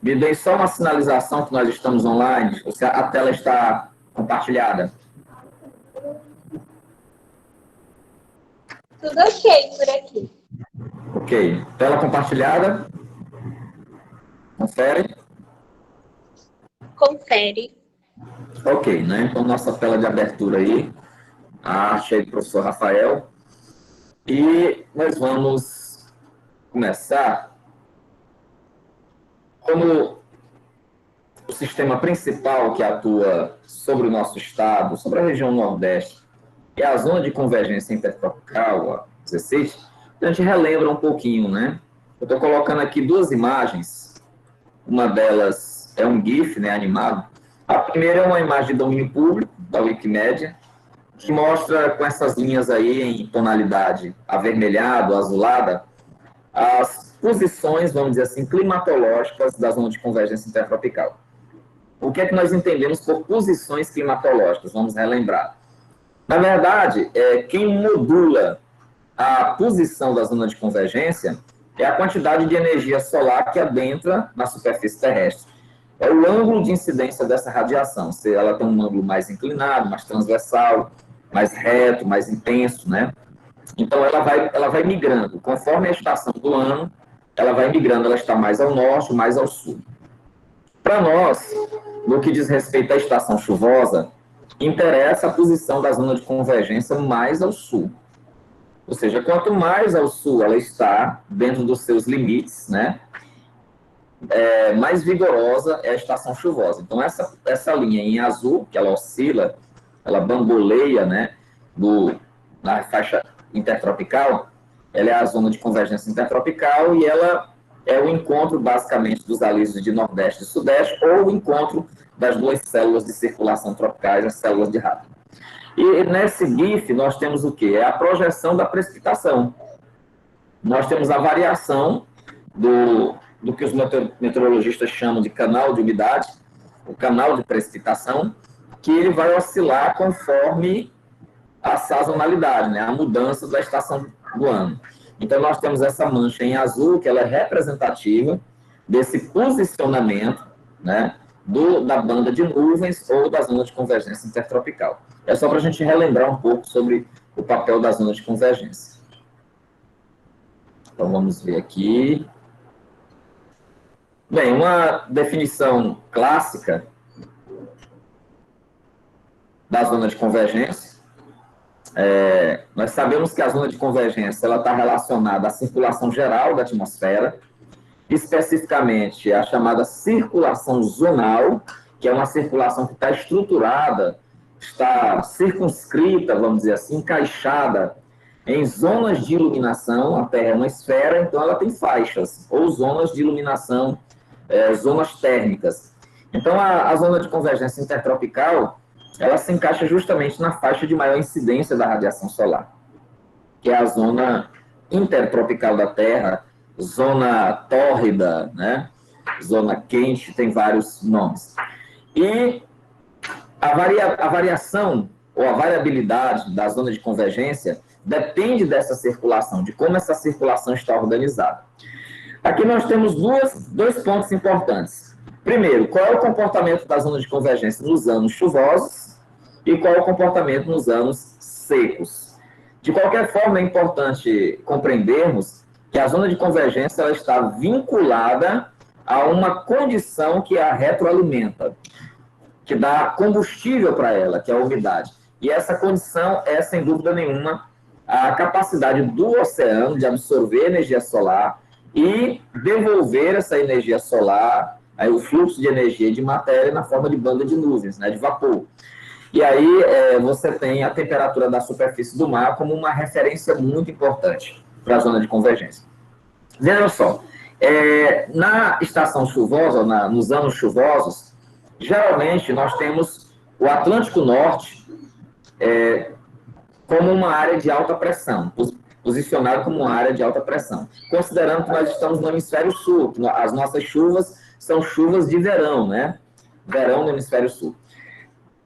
Me deem só uma sinalização que nós estamos online, ou se a tela está compartilhada. Tudo ok por aqui. Ok. Tela compartilhada. Confere. Confere. Ok, né? Então, nossa tela de abertura aí. A arte aí do professor Rafael. E nós vamos começar. Como o sistema principal que atua sobre o nosso estado, sobre a região Nordeste, é a zona de convergência intertropical, a 16, a gente relembra um pouquinho, né? Eu estou colocando aqui duas imagens. Uma delas é um GIF, né, animado. A primeira é uma imagem de domínio público, da Wikimedia, que mostra com essas linhas aí em tonalidade avermelhada, azulada, as posições, vamos dizer assim, climatológicas da zona de convergência intertropical. O que é que nós entendemos por posições climatológicas? Vamos relembrar. Na verdade, quem modula a posição da zona de convergência é a quantidade de energia solar que adentra na superfície terrestre. É o ângulo de incidência dessa radiação. Se ela tem um ângulo mais inclinado, mais transversal, mais reto, mais intenso, né? Então, ela vai migrando. Conforme a estação do ano, ela vai migrando. Ela está mais ao norte, mais ao sul. Para nós, no que diz respeito à estação chuvosa, interessa a posição da zona de convergência mais ao sul. Ou seja, quanto mais ao sul ela está, dentro dos seus limites, né, mais vigorosa é a estação chuvosa. Então, essa linha em azul, que ela oscila, ela bamboleia, né, na faixa intertropical, ela é a zona de convergência intertropical e ela é o encontro, basicamente, dos alísios de Nordeste e Sudeste, ou o encontro das duas células de circulação tropicais, as células de rádio. E nesse GIF, nós temos o quê? É a projeção da precipitação. Nós temos a variação do que os meteorologistas chamam de canal de umidade, o canal de precipitação, que ele vai oscilar conforme a sazonalidade, né? A mudança da estação do ano. Então, nós temos essa mancha em azul, que ela é representativa desse posicionamento, né, da banda de nuvens ou da zona de convergência intertropical. É só para a gente relembrar um pouco sobre o papel da zona de convergência. Então, vamos ver aqui. Bem, uma definição clássica da zona de convergência. Nós sabemos que a zona de convergência está relacionada à circulação geral da atmosfera, especificamente a chamada circulação zonal, que é uma circulação que está estruturada, está circunscrita, vamos dizer assim, encaixada em zonas de iluminação. A Terra é uma esfera, então ela tem faixas, ou zonas de iluminação, zonas térmicas. Então, a zona de convergência intertropical, ela se encaixa justamente na faixa de maior incidência da radiação solar, que é a zona intertropical da Terra, zona tórrida, né? Zona quente, tem vários nomes. E a variação ou a variabilidade da zona de convergência depende dessa circulação, de como essa circulação está organizada. Aqui nós temos dois pontos importantes. Primeiro, qual é o comportamento da zona de convergência nos anos chuvosos e qual é o comportamento nos anos secos. De qualquer forma, é importante compreendermos que a zona de convergência ela está vinculada a uma condição que a retroalimenta, que dá combustível para ela, que é a umidade. E essa condição é, sem dúvida nenhuma, a capacidade do oceano de absorver energia solar e devolver essa energia solar, aí o fluxo de energia e de matéria na forma de banda de nuvens, né, de vapor. E aí você tem a temperatura da superfície do mar como uma referência muito importante para a zona de convergência. Veja só, na estação chuvosa, nos anos chuvosos, geralmente nós temos o Atlântico Norte como uma área de alta pressão, posicionado como uma área de alta pressão, considerando que nós estamos no hemisfério sul, que as nossas chuvas são chuvas de verão, né? Verão no hemisfério sul.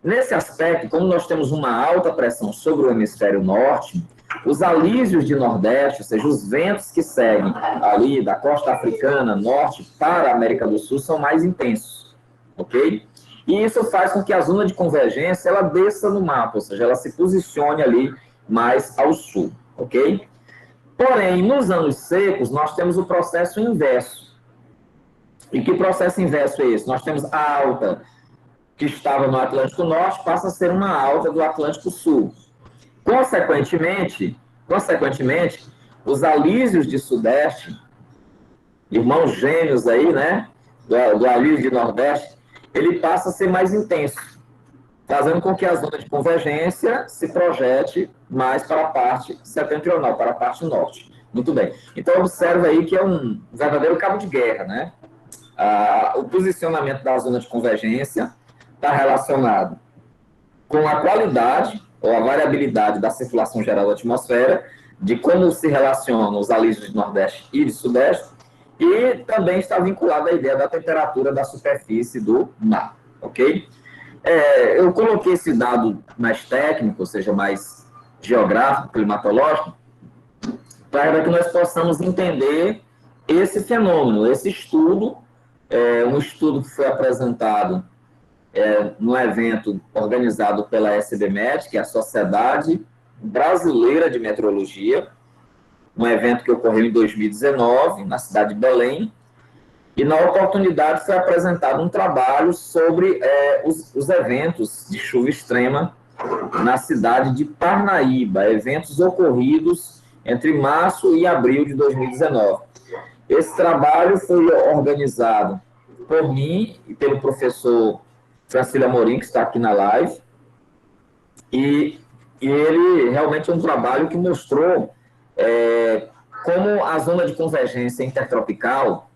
Nesse aspecto, como nós temos uma alta pressão sobre o hemisfério norte, Os alísios de Nordeste, ou seja, os ventos que seguem ali da costa africana, norte, para a América do Sul, são mais intensos, ok? E isso faz com que a zona de convergência, ela desça no mapa, ou seja, ela se posicione ali mais ao sul, ok? Porém, nos anos secos, nós temos o processo inverso. E que processo inverso é esse? Nós temos a alta que estava no Atlântico Norte, passa a ser uma alta do Atlântico Sul. Consequentemente, os alísios de Sudeste, irmãos gêmeos aí, né, do alívio de Nordeste, ele passa a ser mais intenso, fazendo com que a zona de convergência se projete mais para a parte setentrional, para a parte norte. Muito bem. Então, observa aí que é um verdadeiro cabo de guerra, né? O posicionamento da zona de convergência está relacionado com a qualidade ou a variabilidade da circulação geral da atmosfera, de como se relacionam os alísios de Nordeste e de Sudeste, e também está vinculado à ideia da temperatura da superfície do mar, ok? Eu coloquei esse dado mais técnico, ou seja, mais geográfico, climatológico, para que nós possamos entender esse fenômeno, esse estudo, um estudo que foi apresentado num evento organizado pela SBMet, que é a Sociedade Brasileira de Meteorologia, um evento que ocorreu em 2019, na cidade de Belém, e na oportunidade foi apresentado um trabalho sobre os eventos de chuva extrema na cidade de Parnaíba, eventos ocorridos entre março e abril de 2019. Esse trabalho foi organizado por mim e pelo professor Francílio Amorim, que está aqui na live, e ele realmente é um trabalho que mostrou como a zona de convergência intertropical,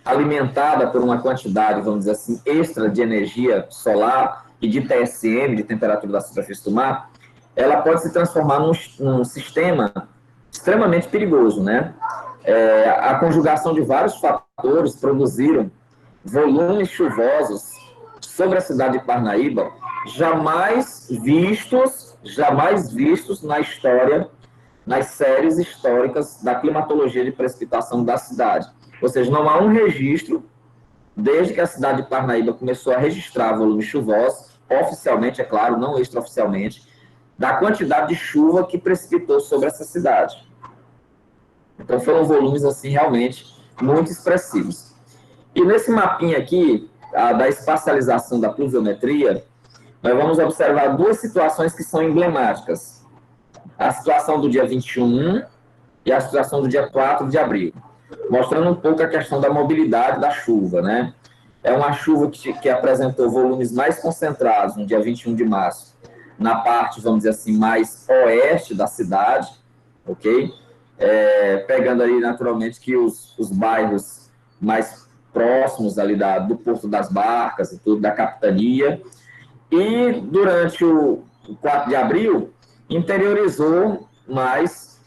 alimentada por uma quantidade, vamos dizer assim, extra de energia solar e de TSM, de temperatura da superfície do mar, ela pode se transformar num sistema extremamente perigoso, né? A conjugação de vários fatores produziram volumes chuvosos sobre a cidade de Parnaíba jamais vistos na história, nas séries históricas da climatologia de precipitação da cidade. Ou seja, não há um registro, desde que a cidade de Parnaíba começou a registrar volumes chuvosos, oficialmente, é claro, não extraoficialmente, da quantidade de chuva que precipitou sobre essa cidade. Então, foram volumes, assim, realmente muito expressivos. E nesse mapinha aqui, da espacialização da pluviometria, nós vamos observar duas situações que são emblemáticas. A situação do dia 21 e a situação do dia 4 de abril, mostrando um pouco a questão da mobilidade da chuva, né? É uma chuva que apresentou volumes mais concentrados no dia 21 de março, na parte, vamos dizer assim, mais oeste da cidade, ok? Pegando ali, naturalmente, que os bairros mais próximos ali do Porto das Barcas e tudo, da capitania. E durante o 4 de abril, interiorizou mais,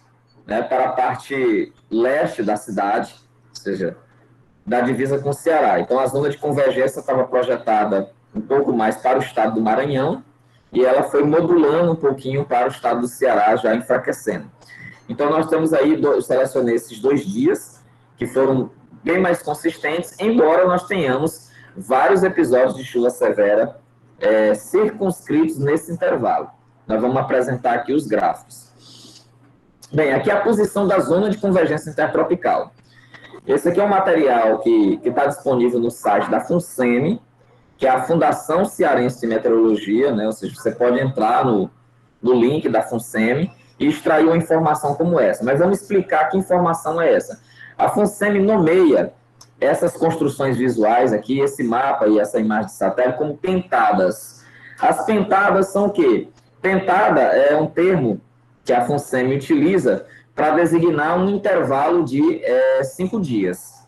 né, para a parte leste da cidade, ou seja, da divisa com o Ceará. Então, a zona de convergência estava projetada um pouco mais para o estado do Maranhão, e ela foi modulando um pouquinho para o estado do Ceará, já enfraquecendo. Então, nós temos aí, selecionei esses 2 dias, que foram bem mais consistentes, embora nós tenhamos vários episódios de chuva severa circunscritos nesse intervalo. Nós vamos apresentar aqui os gráficos. Bem, aqui é a posição da zona de convergência intertropical. Esse aqui é um material que está disponível no site da FUNSEMI, que é a Fundação Cearense de Meteorologia, né? Ou seja, você pode entrar no link da FUNSEMI e extrair uma informação como essa. Mas vamos explicar que informação é essa. A FUNSEMI nomeia essas construções visuais aqui, esse mapa e essa imagem de satélite, como pentadas. As pentadas são o quê? Pentada é um termo que a FUNSEMI utiliza para designar um intervalo de 5 dias,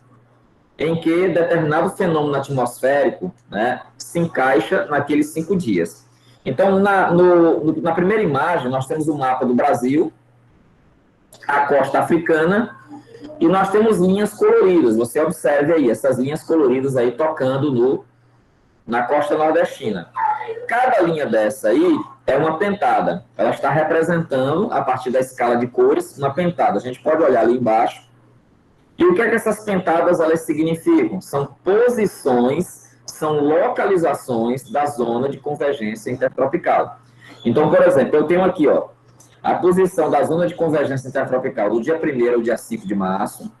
em que determinado fenômeno atmosférico, né, se encaixa naqueles 5 dias. Então, na primeira imagem, nós temos o mapa do Brasil, a costa africana, e nós temos linhas coloridas. Você observe aí, essas linhas coloridas aí tocando na costa nordestina. Cada linha dessa aí, é uma pentada. Ela está representando, a partir da escala de cores, uma pentada. A gente pode olhar ali embaixo. E o que é que essas pentadas elas significam? São posições, são localizações da zona de convergência intertropical. Então, por exemplo, eu tenho aqui, ó, a posição da zona de convergência intertropical do dia 1º ao dia 5 de março,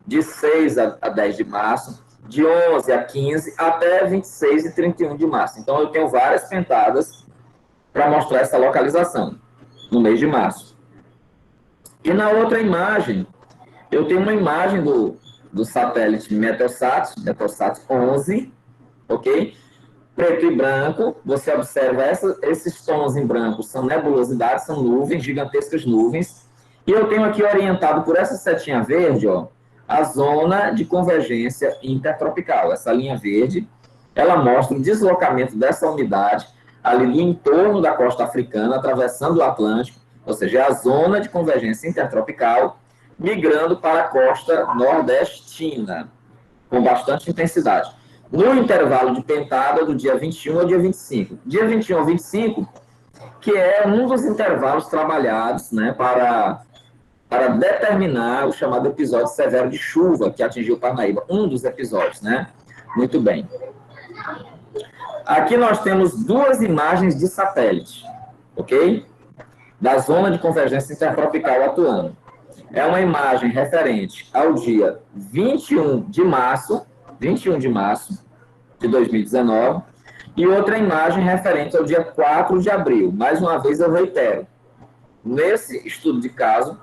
de 6 a 10 de março, de 11 a 15, até 26 e 31 de março. Então, eu tenho várias pentadas para mostrar essa localização no mês de março. E na outra imagem, eu tenho uma imagem do satélite Meteosat 11, ok? Preto e branco, você observa esses tons em branco, são nebulosidades, são nuvens, gigantescas nuvens. E eu tenho aqui orientado por essa setinha verde, ó, a zona de convergência intertropical. Essa linha verde, ela mostra o deslocamento dessa umidade ali no entorno da costa africana, atravessando o Atlântico, ou seja, é a zona de convergência intertropical, migrando para a costa nordestina, com bastante intensidade. No intervalo de pentada do dia 21 ao dia 25. Dia 21 ao 25, que é um dos intervalos trabalhados, né, para determinar o chamado episódio severo de chuva que atingiu Parnaíba. Um dos episódios, né? Muito bem. Aqui nós temos duas imagens de satélite, ok? Da zona de convergência intertropical atuando. É uma imagem referente ao dia 21 de março de 2019, e outra imagem referente ao dia 4 de abril. Mais uma vez eu reitero, nesse estudo de caso,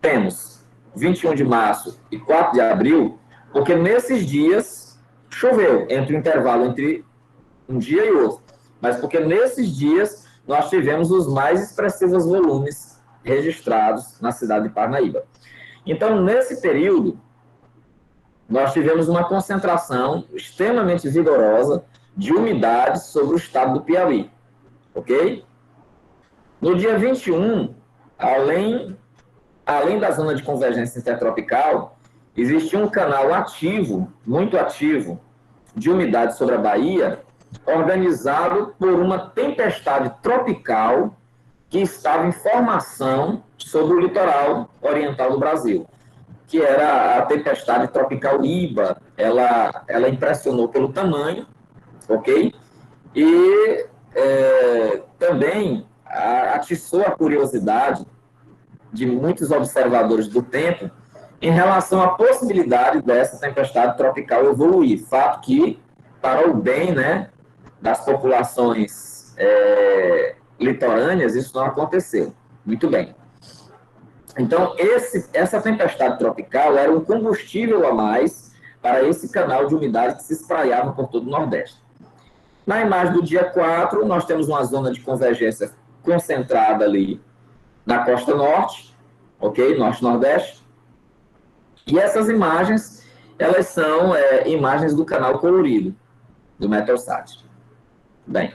temos 21 de março e 4 de abril, porque nesses dias choveu, entre o intervalo entre um dia e outro, mas porque nesses dias nós tivemos os mais expressivos volumes registrados na cidade de Parnaíba. Então, nesse período, nós tivemos uma concentração extremamente vigorosa de umidade sobre o estado do Piauí, ok? No dia 21, além da zona de convergência intertropical, existia um canal ativo, muito ativo, de umidade sobre a Bahia, organizado por uma tempestade tropical que estava em formação sobre o litoral oriental do Brasil, que era a tempestade tropical Iba. Ela impressionou pelo tamanho, ok? E também atiçou a curiosidade de muitos observadores do tempo em relação à possibilidade dessa tempestade tropical evoluir, fato que, para o bem, né, das populações litorâneas, isso não aconteceu. Muito bem. Então, essa tempestade tropical era um combustível a mais para esse canal de umidade que se espraiava por todo o Nordeste. Na imagem do dia 4, nós temos uma zona de convergência concentrada ali na costa norte, ok? Norte-nordeste. E essas imagens, elas são imagens do canal colorido, do Meteosat. Bem,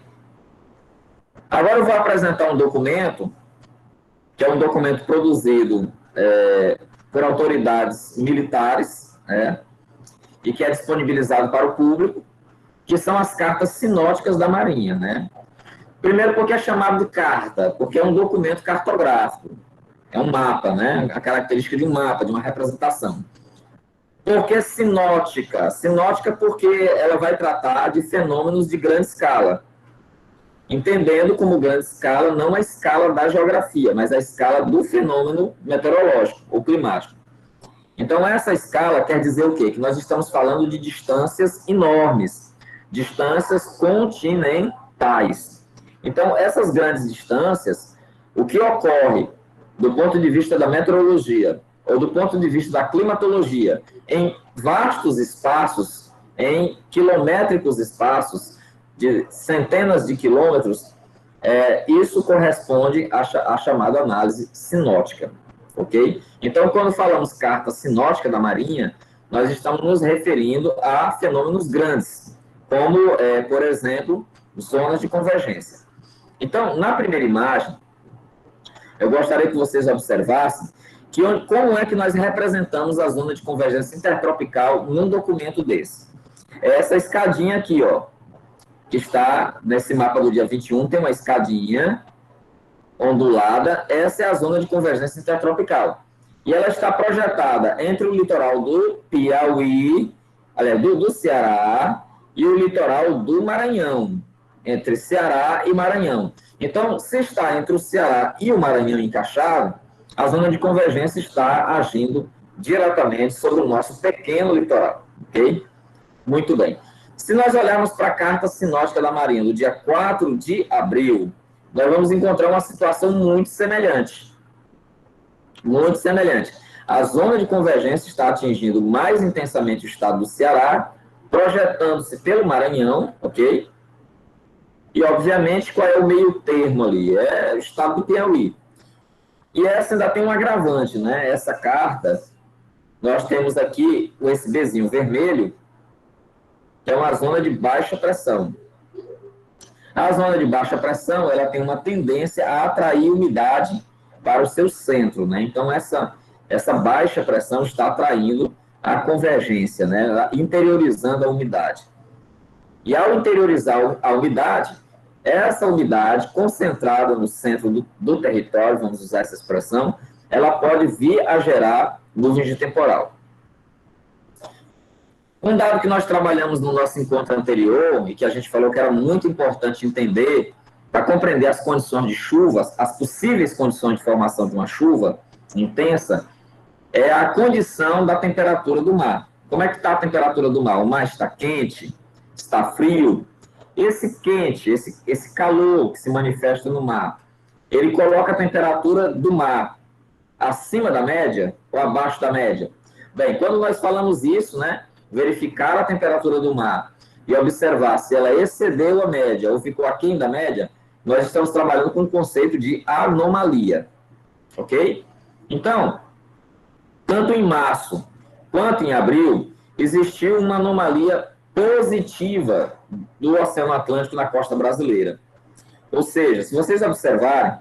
agora eu vou apresentar um documento, que é um documento produzido por autoridades militares, e que é disponibilizado para o público, que são as cartas sinóticas da Marinha, né? Primeiro, porque é chamado de carta, porque é um documento cartográfico, é um mapa, né? A característica de um mapa, de uma representação. Por que sinótica? Sinótica porque ela vai tratar de fenômenos de grande escala, entendendo como grande escala não a escala da geografia, mas a escala do fenômeno meteorológico ou climático. Então, essa escala quer dizer o quê? Que nós estamos falando de distâncias enormes, distâncias continentais. Então, essas grandes distâncias, o que ocorre do ponto de vista da meteorologia ou do ponto de vista da climatologia em vastos espaços, em quilométricos espaços, de centenas de quilômetros, isso corresponde à chamada análise sinótica, ok? Então, quando falamos carta sinótica da Marinha, nós estamos nos referindo a fenômenos grandes, como, por exemplo, zonas de convergência. Então, na primeira imagem, eu gostaria que vocês observassem como é que nós representamos a zona de convergência intertropical num documento desse. Essa escadinha aqui, ó, que está nesse mapa do dia 21, tem uma escadinha, ondulada, essa é a zona de convergência intertropical. E ela está projetada entre o litoral do Piauí, aliás, do Ceará, e o litoral do Maranhão, entre Ceará e Maranhão. Então, se está entre o Ceará e o Maranhão encaixado, a zona de convergência está agindo diretamente sobre o nosso pequeno litoral, ok? Muito bem. Se nós olharmos para a carta sinótica da Marinha, do dia 4 de abril, nós vamos encontrar uma situação muito semelhante. Muito semelhante. A zona de convergência está atingindo mais intensamente o estado do Ceará, projetando-se pelo Maranhão, ok? E, obviamente, qual é o meio termo ali? É o estado do Piauí. E essa ainda tem um agravante, né? Essa carta, nós temos aqui esse Bzinho vermelho, que é uma zona de baixa pressão. A zona de baixa pressão, ela tem uma tendência a atrair umidade para o seu centro, né? Então, essa baixa pressão está atraindo a convergência, né? Interiorizando a umidade. E ao interiorizar a umidade, essa umidade concentrada no centro do território, vamos usar essa expressão, ela pode vir a gerar nuvens de temporal. Um dado que nós trabalhamos no nosso encontro anterior e que a gente falou que era muito importante entender para compreender as condições de chuvas, as possíveis condições de formação de uma chuva intensa, é a condição da temperatura do mar. Como é que está a temperatura do mar? O mar está quente? Está frio? Esse quente, esse calor que se manifesta no mar, ele coloca a temperatura do mar acima da média ou abaixo da média? Bem, quando nós falamos isso, né, verificar a temperatura do mar e observar se ela excedeu a média ou ficou aquém da média, nós estamos trabalhando com o conceito de anomalia, ok? Então, tanto em março quanto em abril, existiu uma anomalia positiva do Oceano Atlântico na costa brasileira. Ou seja, se vocês observarem,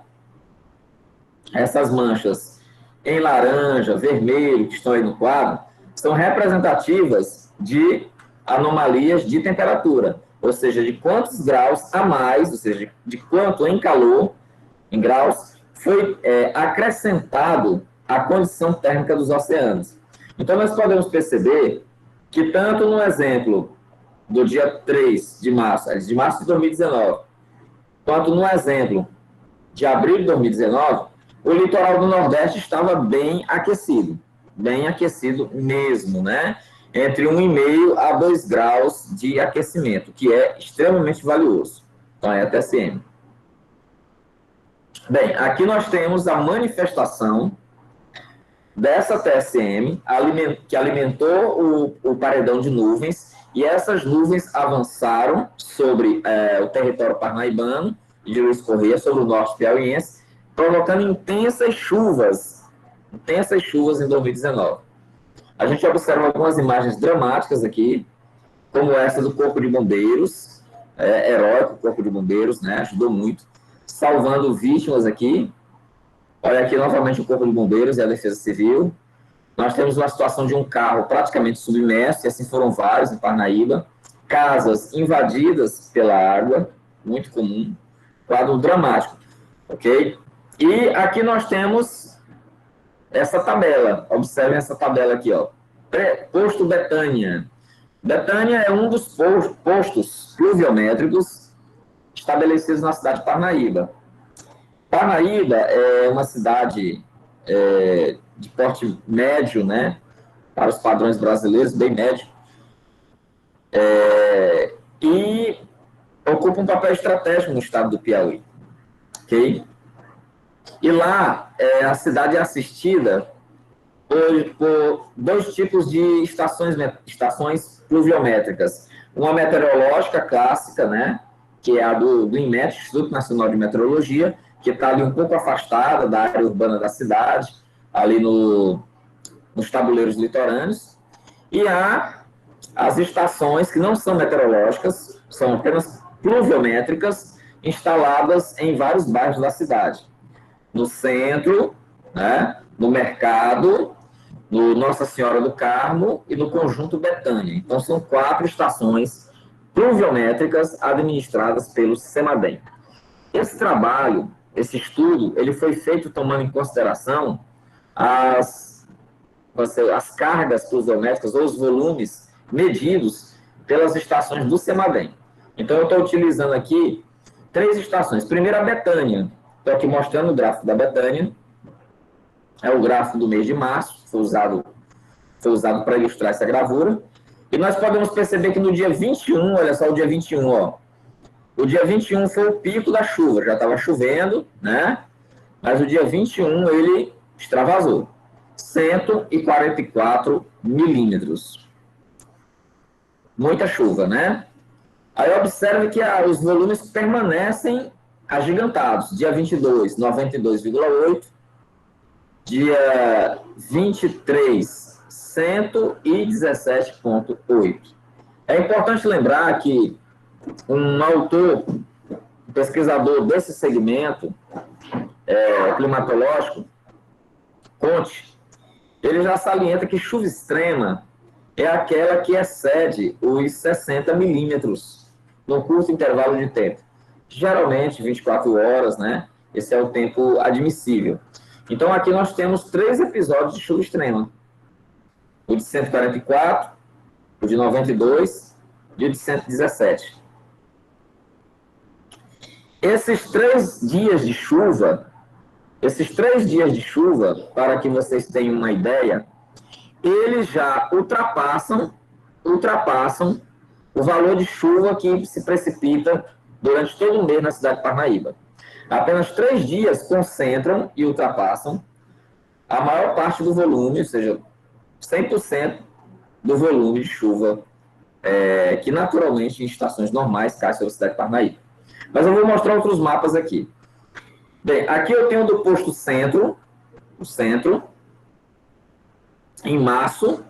essas manchas em laranja, vermelho, que estão aí no quadro, são representativas de anomalias de temperatura, ou seja, de quantos graus a mais, ou seja, de quanto em calor, em graus, foi acrescentado à condição térmica dos oceanos. Então, nós podemos perceber que tanto no exemplo do dia 3 de março de 2019, quanto no exemplo de abril de 2019, o litoral do Nordeste estava bem aquecido mesmo, né? Entre 1,5 a 2 graus de aquecimento, que é extremamente valioso. Então, é a TSM. Bem, aqui nós temos a manifestação dessa TSM, que alimentou o paredão de nuvens, e essas nuvens avançaram sobre o território parnaibano de Luiz Correia, sobre o norte piauiense, provocando intensas chuvas em 2019. A gente observa algumas imagens dramáticas aqui, como essa do Corpo de Bombeiros, heróico Corpo de Bombeiros, né, ajudou muito, salvando vítimas aqui. Olha aqui novamente o Corpo de Bombeiros e a Defesa Civil. Nós temos uma situação de um carro praticamente submerso, e assim foram vários em Parnaíba. Casas invadidas pela água, muito comum. Quadro dramático, ok? E aqui nós temos essa tabela. Observem essa tabela aqui, ó. Posto Betânia. Betânia é um dos postos pluviométricos estabelecidos na cidade de Parnaíba. Parnaíba é uma cidade de porte médio, né, para os padrões brasileiros, bem médio, e ocupa um papel estratégico no estado do Piauí, ok? E lá, a cidade é assistida por dois tipos de estações pluviométricas. Uma meteorológica clássica, né, que é a do INMET, Instituto Nacional de Meteorologia, que está ali um pouco afastada da área urbana da cidade, ali nos tabuleiros litorâneos. E há as estações que não são meteorológicas, são apenas pluviométricas, instaladas em vários bairros da cidade. No centro, né, no mercado, no Nossa Senhora do Carmo e no Conjunto Betânia. Então, são 4 estações pluviométricas administradas pelo CEMADEM. Esse trabalho esse estudo, ele foi feito tomando em consideração as cargas pluviométricas ou os volumes medidos pelas estações do CEMADEM. Então, eu estou utilizando aqui 3 estações. Primeiro, a Betânia. Estou aqui mostrando o gráfico da Betânia. É o gráfico do mês de março, foi usado para ilustrar essa gravura. E nós podemos perceber que no dia 21, olha só o dia 21, ó. O dia 21 foi o pico da chuva, já estava chovendo, né? Mas o dia 21 ele extravasou. 144 milímetros. Muita chuva, né? Aí observe que os volumes permanecem agigantados. Dia 22, 92,8. Dia 23, 117,8. É importante lembrar que um autor, um pesquisador desse segmento climatológico, Conte, ele já salienta que chuva extrema é aquela que excede os 60 milímetros num curto intervalo de tempo. Geralmente, 24 horas, né? Esse é o tempo admissível. Então, aqui nós temos 3 episódios de chuva extrema. O de 144, o de 92 e o de 117. Esses 3 dias de chuva, para que vocês tenham uma ideia, eles já ultrapassam o valor de chuva que se precipita durante todo o mês na cidade de Parnaíba. Apenas 3 dias concentram e ultrapassam a maior parte do volume, ou seja, 100% do volume de chuva que naturalmente em estações normais cai sobre a cidade de Parnaíba. Mas eu vou mostrar outros mapas aqui. Bem, aqui eu tenho do posto centro, o centro, em março,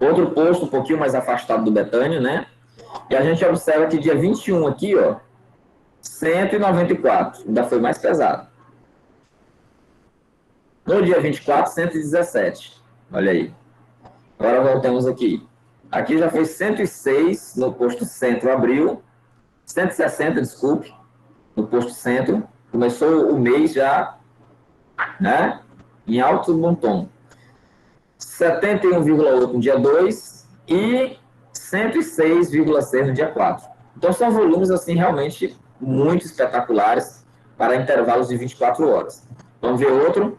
outro posto um pouquinho mais afastado do Betânia, né? E a gente observa que dia 21 aqui, ó, 194, ainda foi mais pesado. No dia 24, 117, olha aí. Agora voltamos aqui. Aqui já foi 106 no posto centro, abril, 160, desculpe, no posto centro. Começou o mês já, né, em alto bom tom. 71,8 no dia 2 e 106,6 no dia 4. Então, são volumes, assim, realmente muito espetaculares para intervalos de 24 horas. Vamos ver outro.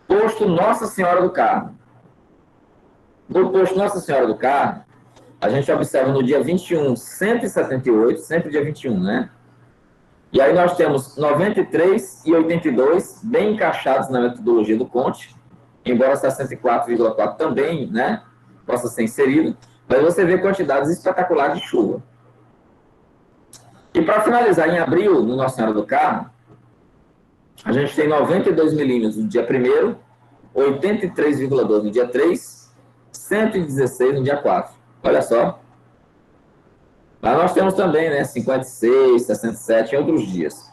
Posto Nossa Senhora do Carmo. No posto Nossa Senhora do Carmo, a gente observa no dia 21, 178, sempre dia 21, né? E aí nós temos 93 e 82 bem encaixados na metodologia do Conte, embora 64,4 também, né, possa ser inserido, mas você vê quantidades espetaculares de chuva. E para finalizar, em abril, no Nossa Senhora do Carmo, a gente tem 92 milímetros no dia 1º, 83,2 no dia 3, 116 no dia 4. Olha só. Lá nós temos também, né, 56, 67 em outros dias.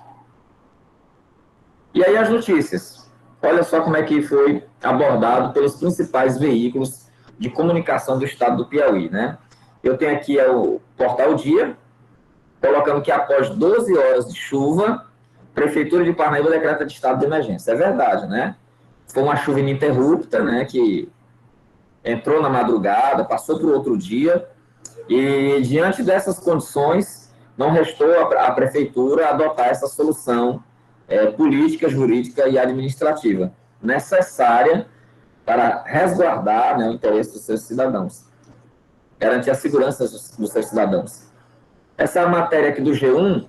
E aí as notícias. Olha só como é que foi abordado pelos principais veículos de comunicação do estado do Piauí, né? Eu tenho aqui o Portal Dia, colocando que após 12 horas de chuva, a Prefeitura de Parnaíba decreta de estado de emergência. É verdade, né? Foi uma chuva ininterrupta, né, que entrou na madrugada, passou para o outro dia, e diante dessas condições, não restou à Prefeitura adotar essa solução política, jurídica e administrativa necessária para resguardar, né, o interesse dos seus cidadãos, garantir a segurança dos seus cidadãos. Essa é a matéria aqui do G1.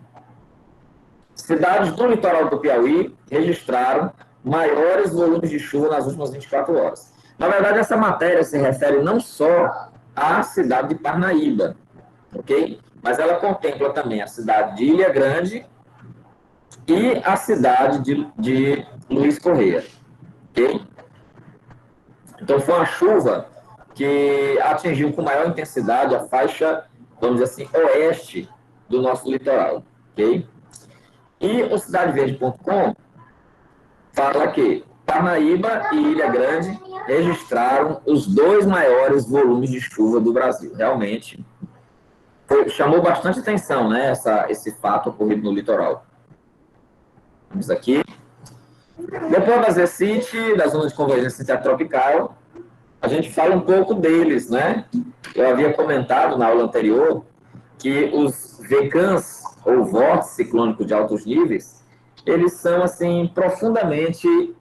Cidades do litoral do Piauí registraram maiores volumes de chuva nas últimas 24 horas. Na verdade, essa matéria se refere não só à cidade de Parnaíba, ok? Mas ela contempla também a cidade de Ilha Grande e a cidade de Luiz Correia, ok? Então, foi uma chuva que atingiu com maior intensidade a faixa, vamos dizer assim, oeste do nosso litoral, ok? E o CidadeVerde.com fala que Parnaíba e Ilha Grande registraram os 2 maiores volumes de chuva do Brasil. Realmente, chamou bastante atenção, né, esse fato ocorrido no litoral. Vamos aqui. Depois da ZCIT, da zona de convergência intertropical, a gente fala um pouco deles, né? Eu havia comentado na aula anterior que os VCANs, ou vórtices ciclônicos de altos níveis, eles são, assim, profundamente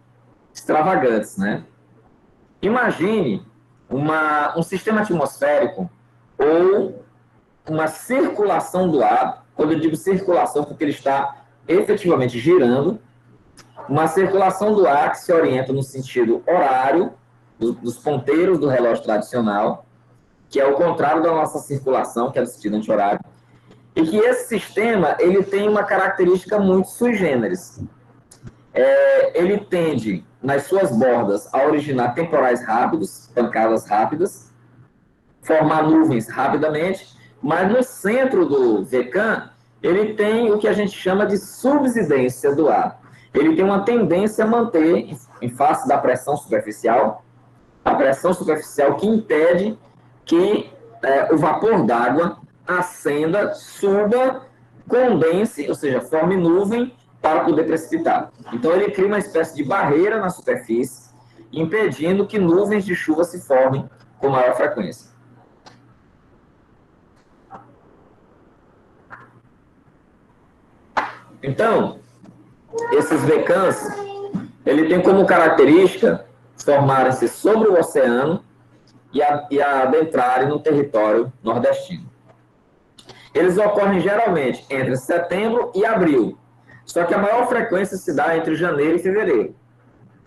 extravagantes, né? Imagine um sistema atmosférico ou uma circulação do ar. Quando eu digo circulação, porque ele está efetivamente girando, uma circulação do ar que se orienta no sentido horário, dos ponteiros do relógio tradicional, que é o contrário da nossa circulação, que é do sentido anti-horário, e que esse sistema ele tem uma característica muito sui generis. Ele tende, nas suas bordas, a originar temporais rápidos, pancadas rápidas, formar nuvens rapidamente, mas no centro do VCAN, ele tem o que a gente chama de subsidência do ar. Ele tem uma tendência a manter, em face da pressão superficial, a pressão superficial que impede que o vapor d'água ascenda, suba, condense, ou seja, forme nuvem para poder precipitar. Então, ele cria uma espécie de barreira na superfície, impedindo que nuvens de chuva se formem com maior frequência. Então, esses VCANs, ele tem como característica formarem-se sobre o oceano e adentrarem no território nordestino. Eles ocorrem geralmente entre setembro e abril, só que a maior frequência se dá entre janeiro e fevereiro,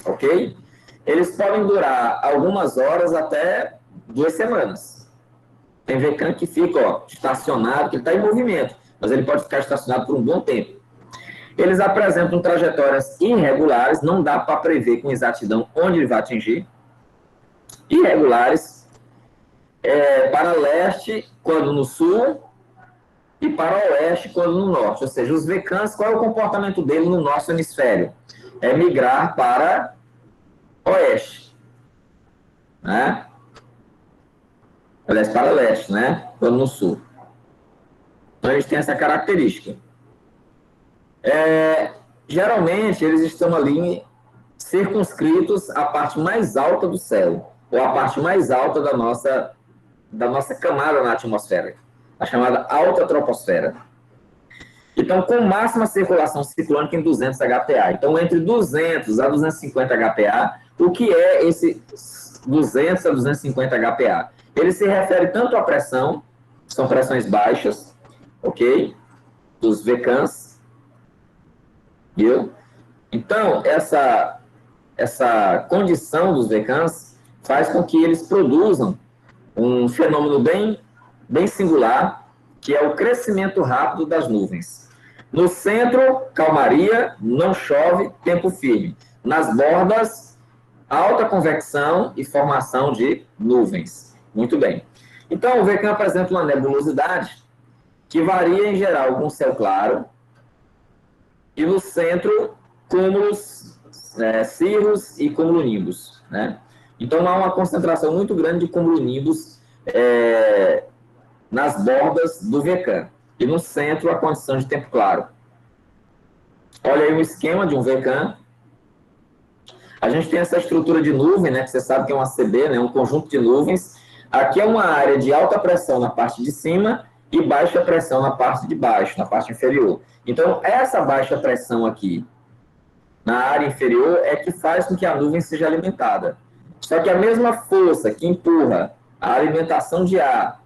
ok? Eles podem durar algumas horas até 2 semanas. Tem VCAN que fica estacionado, que ele está em movimento, mas ele pode ficar estacionado por um bom tempo. Eles apresentam trajetórias irregulares, não dá para prever com exatidão onde ele vai atingir. Irregulares, para leste, quando no sul, e para oeste, quando no norte. Ou seja, os VCANs, qual é o comportamento dele no nosso hemisfério? É migrar para oeste, né? Aliás, para leste, né? Quando no sul. Então, eles têm essa característica. Geralmente, eles estão ali circunscritos à parte mais alta do céu, ou à parte mais alta da nossa camada na atmosfera, a chamada alta troposfera. Então, com máxima circulação ciclônica em 200 HPA. Então, entre 200 a 250 HPA, o que é esse 200 a 250 HPA? Ele se refere tanto à pressão, são pressões baixas, ok? Dos VCANs, viu? Então, essa condição dos VCANs faz com que eles produzam um fenômeno bem singular, que é o crescimento rápido das nuvens. No centro, calmaria, não chove, tempo firme. Nas bordas, alta convecção e formação de nuvens. Muito bem. Então, o VCAN apresenta uma nebulosidade que varia, em geral, com céu claro, e no centro, cúmulos, cirros e cumulonimbus, né? Então, há uma concentração muito grande de cumulonimbus nas bordas do VCAN. E no centro, a condição de tempo claro. Olha aí um esquema de um VCAN. A gente tem essa estrutura de nuvem, né, que você sabe que é um ACB, né, um conjunto de nuvens. Aqui é uma área de alta pressão na parte de cima e baixa pressão na parte de baixo, na parte inferior. Então, essa baixa pressão aqui, na área inferior, é que faz com que a nuvem seja alimentada. Só que a mesma força que empurra a alimentação de ar,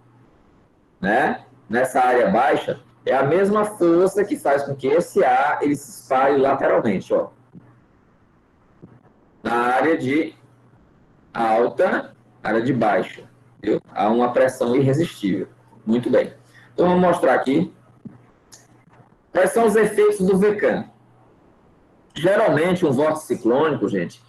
né, nessa área baixa, é a mesma força que faz com que esse ar ele se espalhe lateralmente, ó, na área de alta, área de baixa. Viu? Há uma pressão irresistível. Muito bem. Então, vamos mostrar aqui quais são os efeitos do VCAN. Geralmente, um vórtice ciclônico, gente,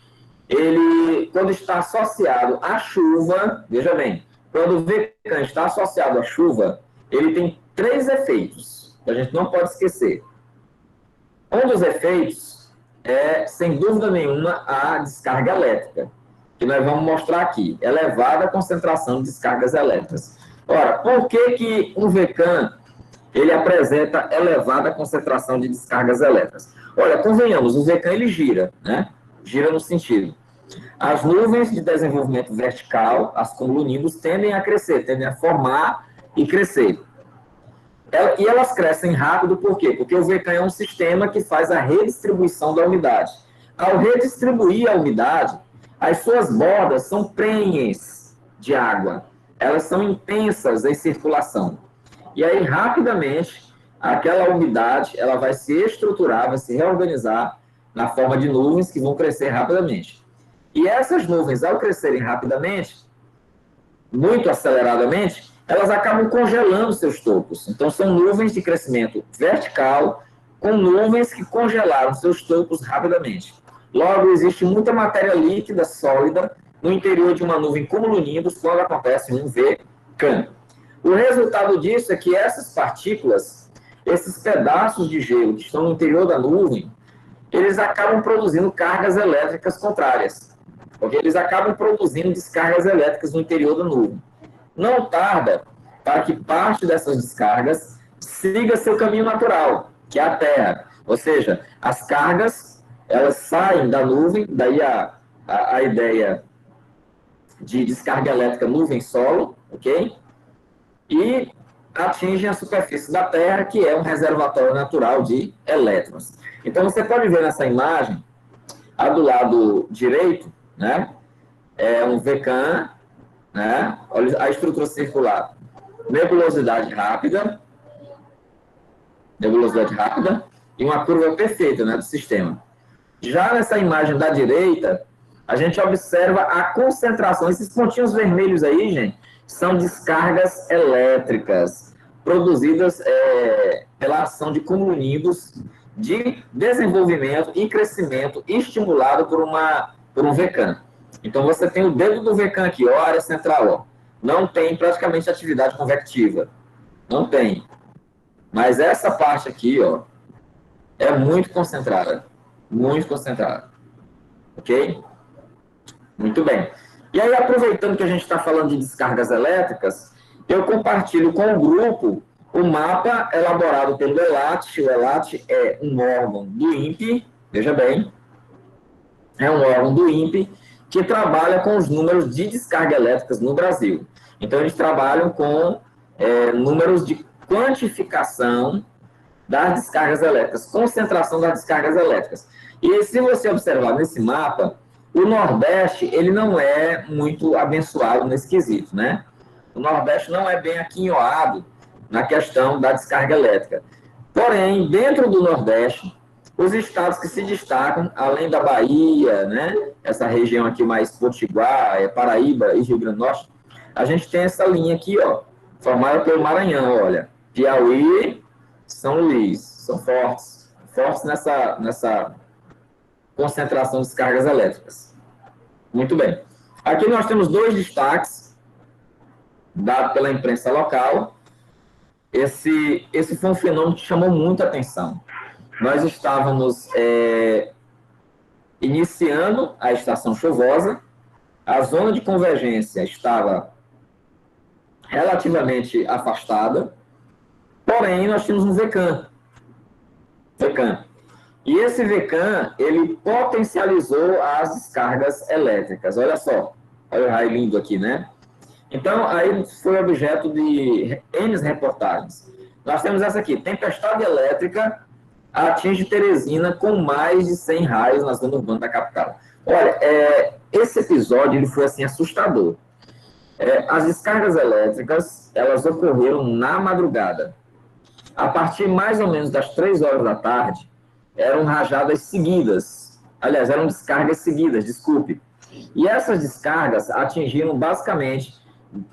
ele, quando está associado à chuva, veja bem, quando o VCAN está associado à chuva, ele tem 3 efeitos, que a gente não pode esquecer. Um dos efeitos é, sem dúvida nenhuma, a descarga elétrica, que nós vamos mostrar aqui, elevada concentração de descargas elétricas. Ora, por que um VCAN ele apresenta elevada concentração de descargas elétricas. Olha, convenhamos, o VECAM ele gira, né? Gira no sentido. As nuvens de desenvolvimento vertical, as cumulonimbus, tendem a crescer, tendem a formar e crescer. E elas crescem rápido, por quê? Porque o VECAM é um sistema que faz a redistribuição da umidade. Ao redistribuir a umidade, as suas bordas são prenhes de água. Elas são intensas em circulação. E aí, rapidamente, aquela umidade ela vai se estruturar, vai se reorganizar na forma de nuvens que vão crescer rapidamente. E essas nuvens, ao crescerem rapidamente, muito aceleradamente, elas acabam congelando seus topos. Então, são nuvens de crescimento vertical com nuvens que congelaram seus topos rapidamente. Logo, existe muita matéria líquida, sólida, no interior de uma nuvem cumulonimbus quando acontece um VECAM. O resultado disso é que essas partículas, esses pedaços de gelo que estão no interior da nuvem, eles acabam produzindo cargas elétricas contrárias, porque eles acabam produzindo descargas elétricas no interior da nuvem. Não tarda para que parte dessas descargas siga seu caminho natural, que é a Terra. Ou seja, as cargas, elas saem da nuvem, daí a ideia de descarga elétrica nuvem-solo, ok? E atingem a superfície da Terra, que é um reservatório natural de elétrons. Então, você pode ver nessa imagem, a do lado direito, né, é um VECAM, né, olha a estrutura circular, nebulosidade rápida, e uma curva perfeita, né, do sistema. Já nessa imagem da direita, a gente observa a concentração, esses pontinhos vermelhos aí, gente, são descargas elétricas produzidas pela ação de cumulonimbus de desenvolvimento e crescimento estimulado por um VECAM. Então, você tem o dedo do VECAM aqui, ó, a área central, ó. Não tem praticamente atividade convectiva. Não tem. Mas essa parte aqui, ó, é muito concentrada. Muito concentrada. Ok? Muito bem. E aí, aproveitando que a gente está falando de descargas elétricas, eu compartilho com o grupo o mapa elaborado pelo ELAT. O ELAT é um órgão do INPE, veja bem, é um órgão do INPE que trabalha com os números de descarga elétricas no Brasil. Então, eles trabalham com números de quantificação das descargas elétricas, concentração das descargas elétricas. E se você observar nesse mapa, o Nordeste, ele não é muito abençoado nesse quesito, né? O Nordeste não é bem aquinhoado na questão da descarga elétrica. Porém, dentro do Nordeste, os estados que se destacam, além da Bahia, né? Essa região aqui mais potiguar, Paraíba e Rio Grande do Norte, a gente tem essa linha aqui, ó, formada pelo Maranhão, olha. Piauí, São Luís, são fortes nessa concentração de descargas elétricas. Muito bem. Aqui nós temos dois destaques dados pela imprensa local. Esse foi um fenômeno que chamou muita atenção. Nós estávamos iniciando a estação chuvosa, a zona de convergência estava relativamente afastada, porém nós tínhamos um VECAM. E esse VECAM, ele potencializou as descargas elétricas. Olha só, olha o raio lindo aqui, né? Então, aí foi objeto de N reportagens. Nós temos essa aqui, tempestade elétrica atinge Teresina com mais de 100 raios na zona urbana da capital. Olha, esse episódio ele foi assim assustador. As descargas elétricas, elas ocorreram na madrugada. A partir mais ou menos das 3 horas da tarde, eram rajadas seguidas. Aliás, eram descargas seguidas, desculpe. E essas descargas atingiram basicamente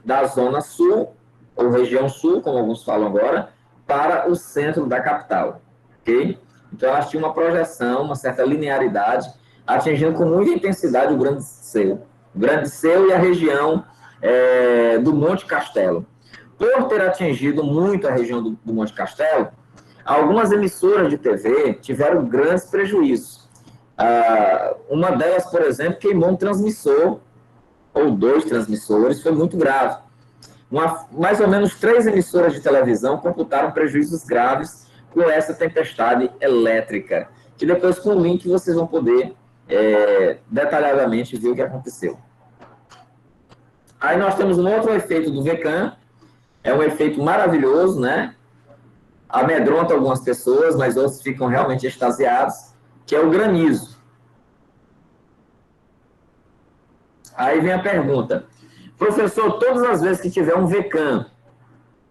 da zona sul, ou região sul, como alguns falam agora, para o centro da capital. Ok? Então, elas tinham uma projeção, uma certa linearidade, atingindo com muita intensidade o Grande Seu. O Grande Seu e a região do Monte Castelo. Por ter atingido muito a região do Monte Castelo, algumas emissoras de TV tiveram grandes prejuízos. Uma delas, por exemplo, queimou um transmissor, ou 2 transmissores, foi muito grave. mais ou menos 3 emissoras de televisão computaram prejuízos graves com essa tempestade elétrica, que depois com o link vocês vão poder detalhadamente ver o que aconteceu. Aí nós temos um outro efeito do VECAM, é um efeito maravilhoso, né? Amedronta algumas pessoas, mas outros ficam realmente extasiados, que é o granizo. Aí vem a pergunta, professor, todas as vezes que tiver um VECAM,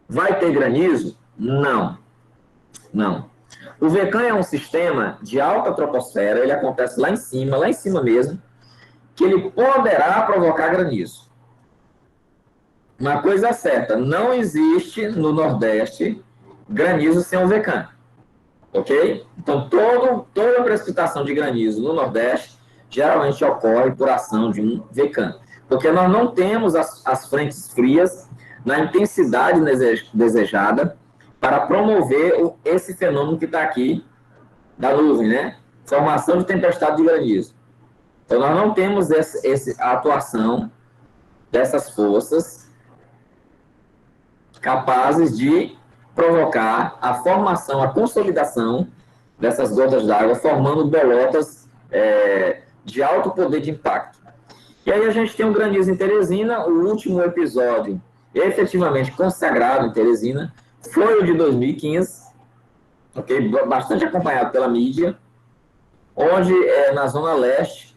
vai ter granizo? Não, não. O VECAM é um sistema de alta troposfera, ele acontece lá em cima mesmo, que ele poderá provocar granizo. Uma coisa é certa, não existe no Nordeste granizo sem um VECAM, ok? Então, toda precipitação de granizo no Nordeste geralmente ocorre por ação de um VECAM, porque nós não temos as frentes frias na intensidade desejada para promover esse fenômeno que está aqui da nuvem, né? Formação de tempestade de granizo. Então, nós não temos a atuação dessas forças capazes de provocar a formação, a consolidação dessas gotas d'água, formando bolotas de alto poder de impacto. E aí a gente tem um granizo em Teresina, o último episódio efetivamente consagrado em Teresina foi o de 2015, okay? Bastante acompanhado pela mídia, onde na Zona Leste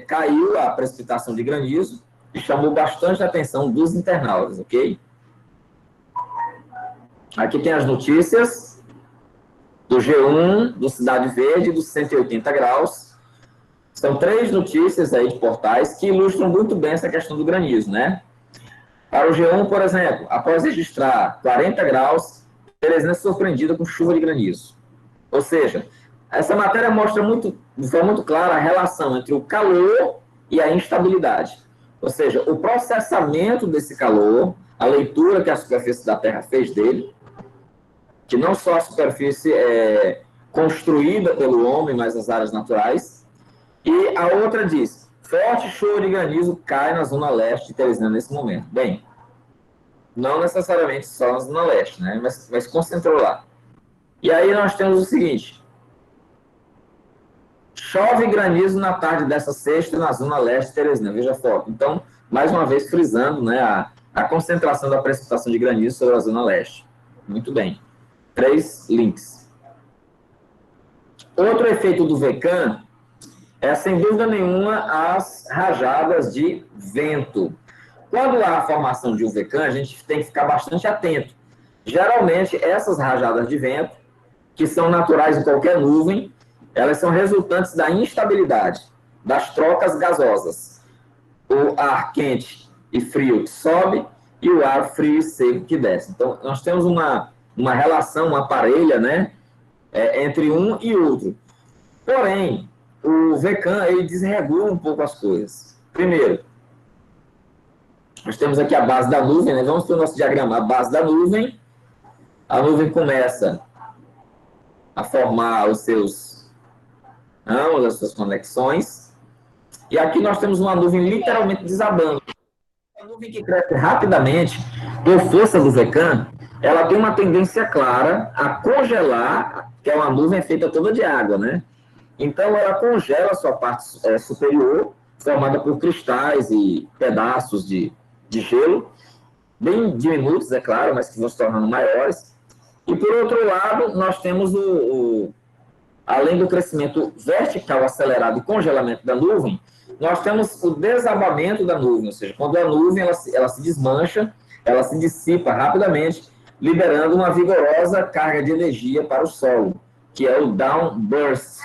caiu a precipitação de granizo e chamou bastante a atenção dos internautas, ok? Aqui tem as notícias do G1, do Cidade Verde, dos 180 graus. São 3 notícias aí de portais que ilustram muito bem essa questão do granizo, né? Para o G1, por exemplo, após registrar 40 graus, Teresina é surpreendida com chuva de granizo. Ou seja, essa matéria mostra de forma muito clara a relação entre o calor e a instabilidade. Ou seja, o processamento desse calor, a leitura que a superfície da Terra fez dele, que não só a superfície é construída pelo homem, mas as áreas naturais. E a outra diz, forte chuva de granizo cai na Zona Leste de Teresina nesse momento. Bem, não necessariamente só na Zona Leste, né? Mas concentrou lá. E aí nós temos o seguinte, chove granizo na tarde dessa sexta na Zona Leste de Teresina, veja a foto. Então, mais uma vez frisando, né, a concentração da precipitação de granizo sobre a Zona Leste. Muito bem. 3 links. Outro efeito do VECAM é, sem dúvida nenhuma, as rajadas de vento. Quando há a formação de um VECAM, a gente tem que ficar bastante atento. Geralmente, essas rajadas de vento, que são naturais em qualquer nuvem, elas são resultantes da instabilidade, das trocas gasosas. O ar quente e frio que sobe e o ar frio e seco que desce. Então, nós temos uma relação, uma parelha, né, entre um e outro. Porém, o VECAM, ele desregula um pouco as coisas. Primeiro, nós temos aqui a base da nuvem, né? Vamos para o nosso diagrama. A base da nuvem, a nuvem começa a formar os seus ramos, as suas conexões, e aqui nós temos uma nuvem literalmente desabando. A nuvem que cresce rapidamente, por força do VECAM, ela tem uma tendência clara a congelar, que é uma nuvem feita toda de água, né? Então, ela congela a sua parte superior, formada por cristais e pedaços de gelo, bem diminutos, é claro, mas que vão se tornando maiores. E, por outro lado, nós temos, além do crescimento vertical acelerado e congelamento da nuvem, nós temos o desabamento da nuvem, ou seja, quando a nuvem ela se desmancha, ela se dissipa rapidamente, liberando uma vigorosa carga de energia para o solo, que é o downburst,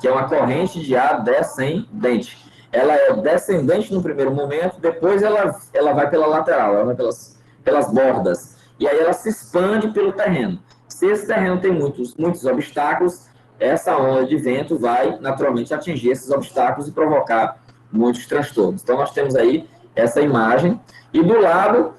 que é uma corrente de ar descendente. Ela é descendente no primeiro momento, depois ela vai pela lateral, ela vai pelas bordas, e aí ela se expande pelo terreno. Se esse terreno tem muitos obstáculos, essa onda de vento vai naturalmente atingir esses obstáculos e provocar muitos transtornos. Então, nós temos aí essa imagem, e do lado,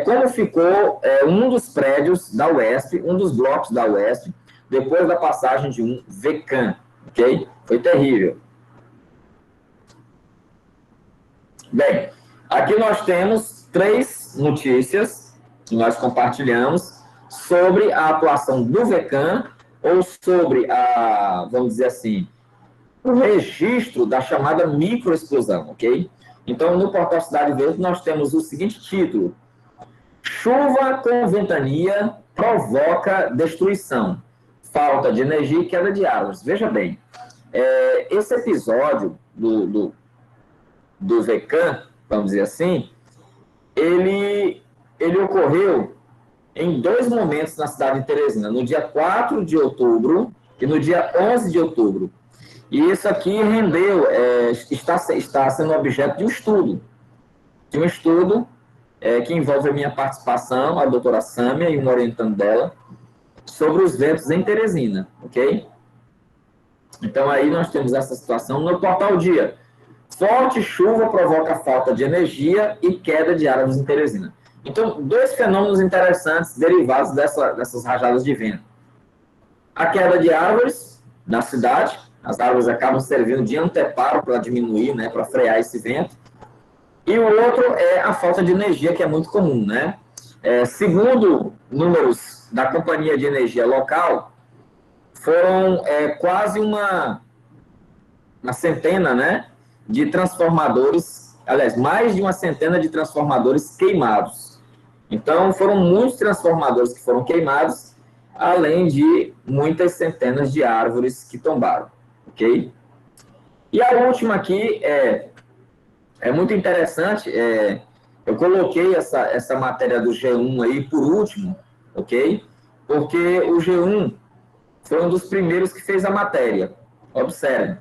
como ficou um dos prédios da UESP, um dos blocos da UESP, depois da passagem de um VECAM, ok? Foi terrível. Bem, aqui nós temos 3 duas notícias que nós compartilhamos sobre a atuação do VECAM ou sobre vamos dizer assim, o registro da chamada microexplosão, ok? Então, no portal Cidade Verde, nós temos o seguinte título: chuva com ventania provoca destruição, falta de energia e queda de árvores. Veja bem, esse episódio do VECAM, vamos dizer assim, ele ocorreu em dois momentos na cidade de Teresina, no dia 4 de outubro e no dia 11 de outubro. E isso aqui rendeu, está sendo objeto de um estudo, que envolve a minha participação, a doutora Sâmia e um orientando dela, sobre os ventos em Teresina, ok? Então, aí nós temos essa situação no portal Dia. Forte chuva provoca falta de energia e queda de árvores em Teresina. Então, dois fenômenos interessantes derivados dessas rajadas de vento. A queda de árvores na cidade, as árvores acabam servindo de anteparo para diminuir, né, para frear esse vento. E o outro é a falta de energia, que é muito comum, né? Segundo números da Companhia de Energia Local, foram quase uma centena, né, de transformadores, aliás, mais de uma centena de transformadores queimados. Então, foram muitos transformadores que foram queimados, além de muitas centenas de árvores que tombaram, ok? E a última aqui é muito interessante, eu coloquei essa matéria do G1 aí por último, ok? Porque o G1 foi um dos primeiros que fez a matéria. Observe.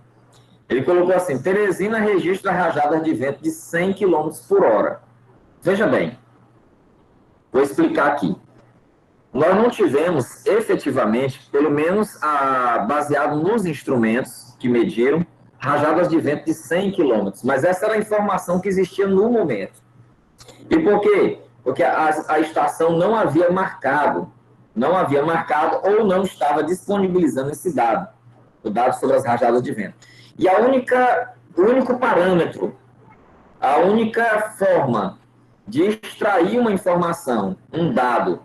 Ele colocou assim: Teresina registra rajadas de vento de 100 km por hora. Veja bem, vou explicar aqui. Nós não tivemos efetivamente, pelo menos baseado nos instrumentos que mediram, rajadas de vento de 100 km, mas essa era a informação que existia no momento. E por quê? Porque a estação não havia marcado ou não estava disponibilizando esse dado, o dado sobre as rajadas de vento. E o único parâmetro, a única forma de extrair uma informação, um dado,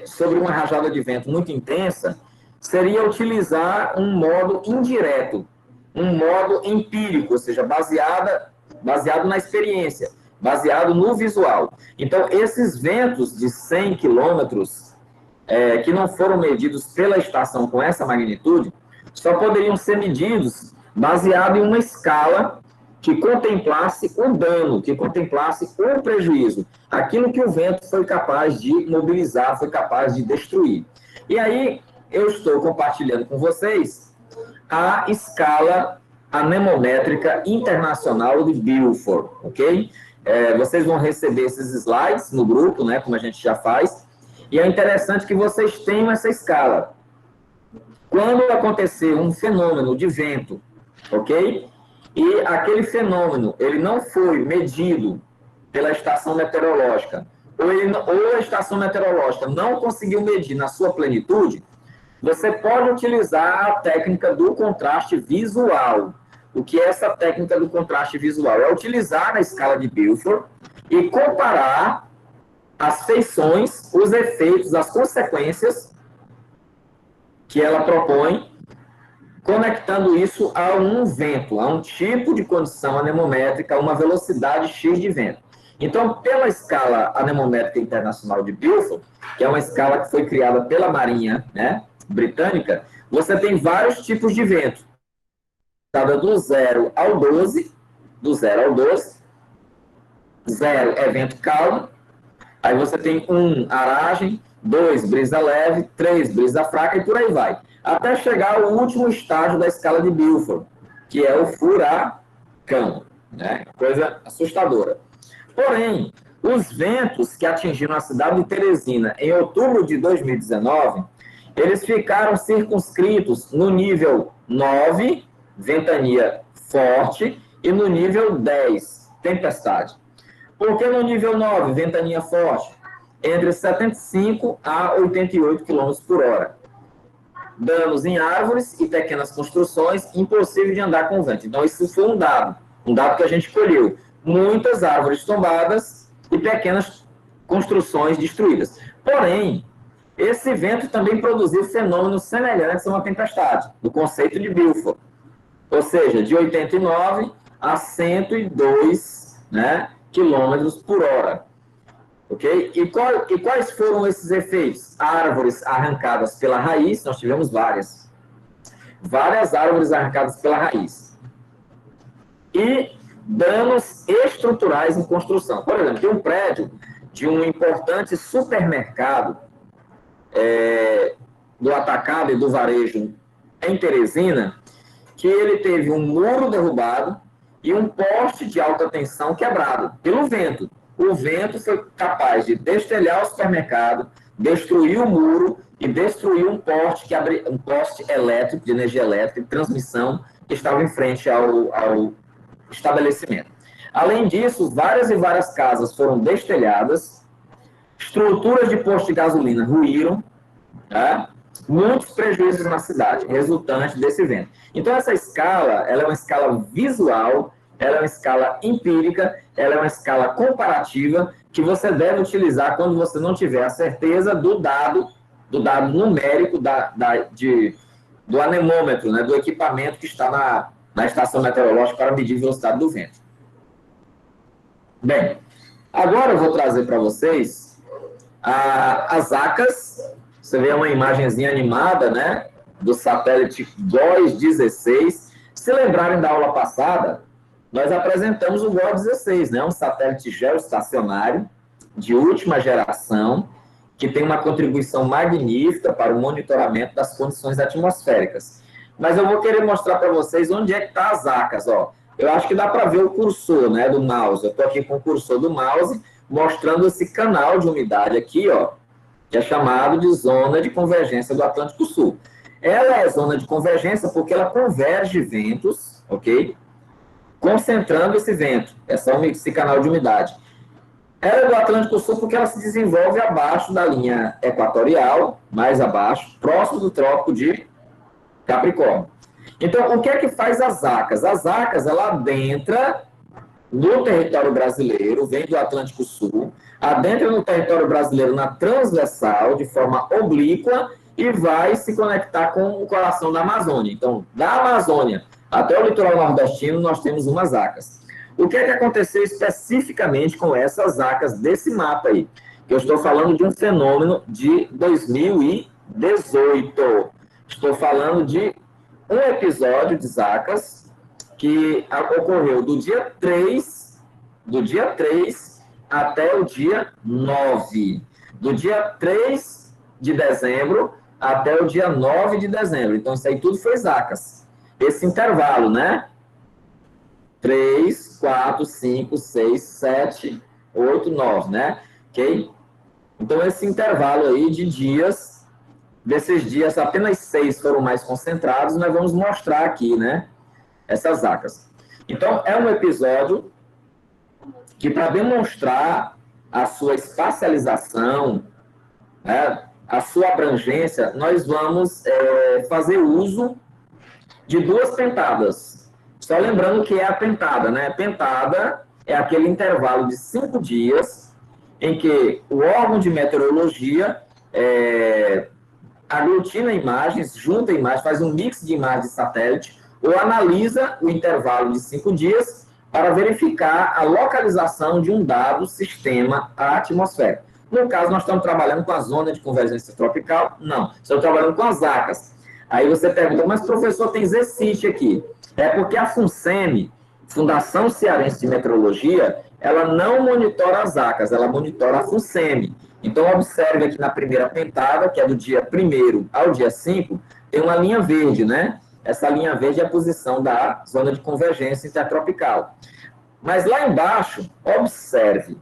sobre uma rajada de vento muito intensa, seria utilizar um modo indireto, um modo empírico, ou seja, baseado na experiência, baseado no visual. Então, esses ventos de 100 quilômetros, que não foram medidos pela estação com essa magnitude, só poderiam ser medidos baseado em uma escala que contemplasse o dano, que contemplasse o prejuízo, aquilo que o vento foi capaz de mobilizar, foi capaz de destruir. E aí, eu estou compartilhando com vocês a escala anemométrica internacional de Beaufort, ok? Vocês vão receber esses slides no grupo, né, como a gente já faz, e é interessante que vocês tenham essa escala. Quando acontecer um fenômeno de vento, ok? E aquele fenômeno, ele não foi medido pela estação meteorológica, ou a estação meteorológica não conseguiu medir na sua plenitude, você pode utilizar a técnica do contraste visual. O que é essa técnica do contraste visual? É utilizar a escala de Beaufort e comparar as feições, os efeitos, as consequências que ela propõe, conectando isso a um vento, a um tipo de condição anemométrica, a uma velocidade X de vento. Então, pela escala anemométrica internacional de Beaufort, que é uma escala que foi criada pela Marinha, né, britânica, você tem vários tipos de vento. Do 0 ao 12, do 0 ao 12, 0 é vento calmo, aí você tem 1, aragem, 2, brisa leve, 3, brisa fraca e por aí vai. Até chegar ao último estágio da escala de Beaufort, que é o furacão, né? Coisa assustadora. Porém, os ventos que atingiram a cidade de Teresina em outubro de 2019, eles ficaram circunscritos no nível 9, ventania forte, e no nível 10, tempestade. Por que no nível 9, ventania forte? Entre 75 a 88 km por hora. Danos em árvores e pequenas construções, impossível de andar com o vento. Então, isso foi um dado que a gente colheu. Muitas árvores tombadas e pequenas construções destruídas. Porém, esse vento também produziu fenômenos semelhantes a uma tempestade, do conceito de Beaufort, ou seja, de 89 a 102, né, quilômetros por hora. Okay? E quais foram esses efeitos? Árvores arrancadas pela raiz, nós tivemos várias árvores arrancadas pela raiz. E danos estruturais em construção. Por exemplo, tem um prédio de um importante supermercado do atacado e do varejo em Teresina, que ele teve um muro derrubado e um poste de alta tensão quebrado pelo vento. O vento foi capaz de destelhar o supermercado, destruir o muro e destruir um poste elétrico, de energia elétrica, de transmissão, que estava em frente ao estabelecimento. Além disso, várias e várias casas foram destelhadas, estruturas de posto de gasolina ruíram, tá? Muitos prejuízos na cidade, resultante desse vento. Então, essa escala, ela é uma escala visual, ela é uma escala empírica, ela é uma escala comparativa, que você deve utilizar quando você não tiver a certeza do dado numérico do anemômetro, né, do equipamento que está na estação meteorológica para medir a velocidade do vento. Bem, agora eu vou trazer para vocês as ACAS. Você vê uma imagenzinha animada, né, do satélite GOES-16. Se lembrarem da aula passada, nós apresentamos o GOES-16, né, um satélite geoestacionário de última geração, que tem uma contribuição magnífica para o monitoramento das condições atmosféricas. Mas eu vou querer mostrar para vocês onde é que está as ACAS, ó. Eu acho que dá para ver o cursor, né, do mouse. Eu estou aqui com o cursor do mouse, mostrando esse canal de umidade aqui, ó, que é chamado de zona de convergência do Atlântico Sul. Ela é zona de convergência porque ela converge ventos, ok? Concentrando esse vento, esse canal de umidade. Ela é do Atlântico Sul porque ela se desenvolve abaixo da linha equatorial, mais abaixo, próximo do Trópico de Capricórnio. Então, o que é que faz as ACAS? As ACAS, ela adentra no território brasileiro, vem do Atlântico Sul, adentra no território brasileiro na transversal, de forma oblíqua, e vai se conectar com o coração da Amazônia. Então, da Amazônia até o litoral nordestino, nós temos umas ACAS. O que é que aconteceu especificamente com essas ACAS desse mapa aí? Eu estou falando de um fenômeno de 2018. Estou falando de um episódio de ACAS que ocorreu do dia 3 até o dia 9. Do dia 3 de dezembro até o dia 9 de dezembro. Então, isso aí tudo foi ACAS. Esse intervalo, né? 3, 4, 5, 6, 7, 8, 9, né? Ok? Então, esse intervalo aí de dias, desses dias, apenas 6 foram mais concentrados, nós vamos mostrar aqui, né? Essas ACAS. Então, é um episódio que, para demonstrar a sua espacialização, né, a sua abrangência, nós vamos fazer uso de duas pentadas. Só lembrando que é a pentada, né? Pentada é aquele intervalo de 5 dias em que o órgão de meteorologia aglutina imagens, junta imagens, faz um mix de imagens de satélite ou analisa o intervalo de 5 dias para verificar a localização de um dado sistema atmosférico. No caso, nós estamos trabalhando com a zona de convergência tropical? Não, estamos trabalhando com as ACAS. Aí você pergunta, mas professor, tem ZCIT aqui. É porque a FUNSEMI, Fundação Cearense de Meteorologia, ela não monitora as ACAS, ela monitora a FUNSEMI. Então, observe aqui na primeira pentada, que é do dia 1º ao dia 5, tem uma linha verde, né? Essa linha verde é a posição da zona de convergência intertropical. Mas lá embaixo, observe,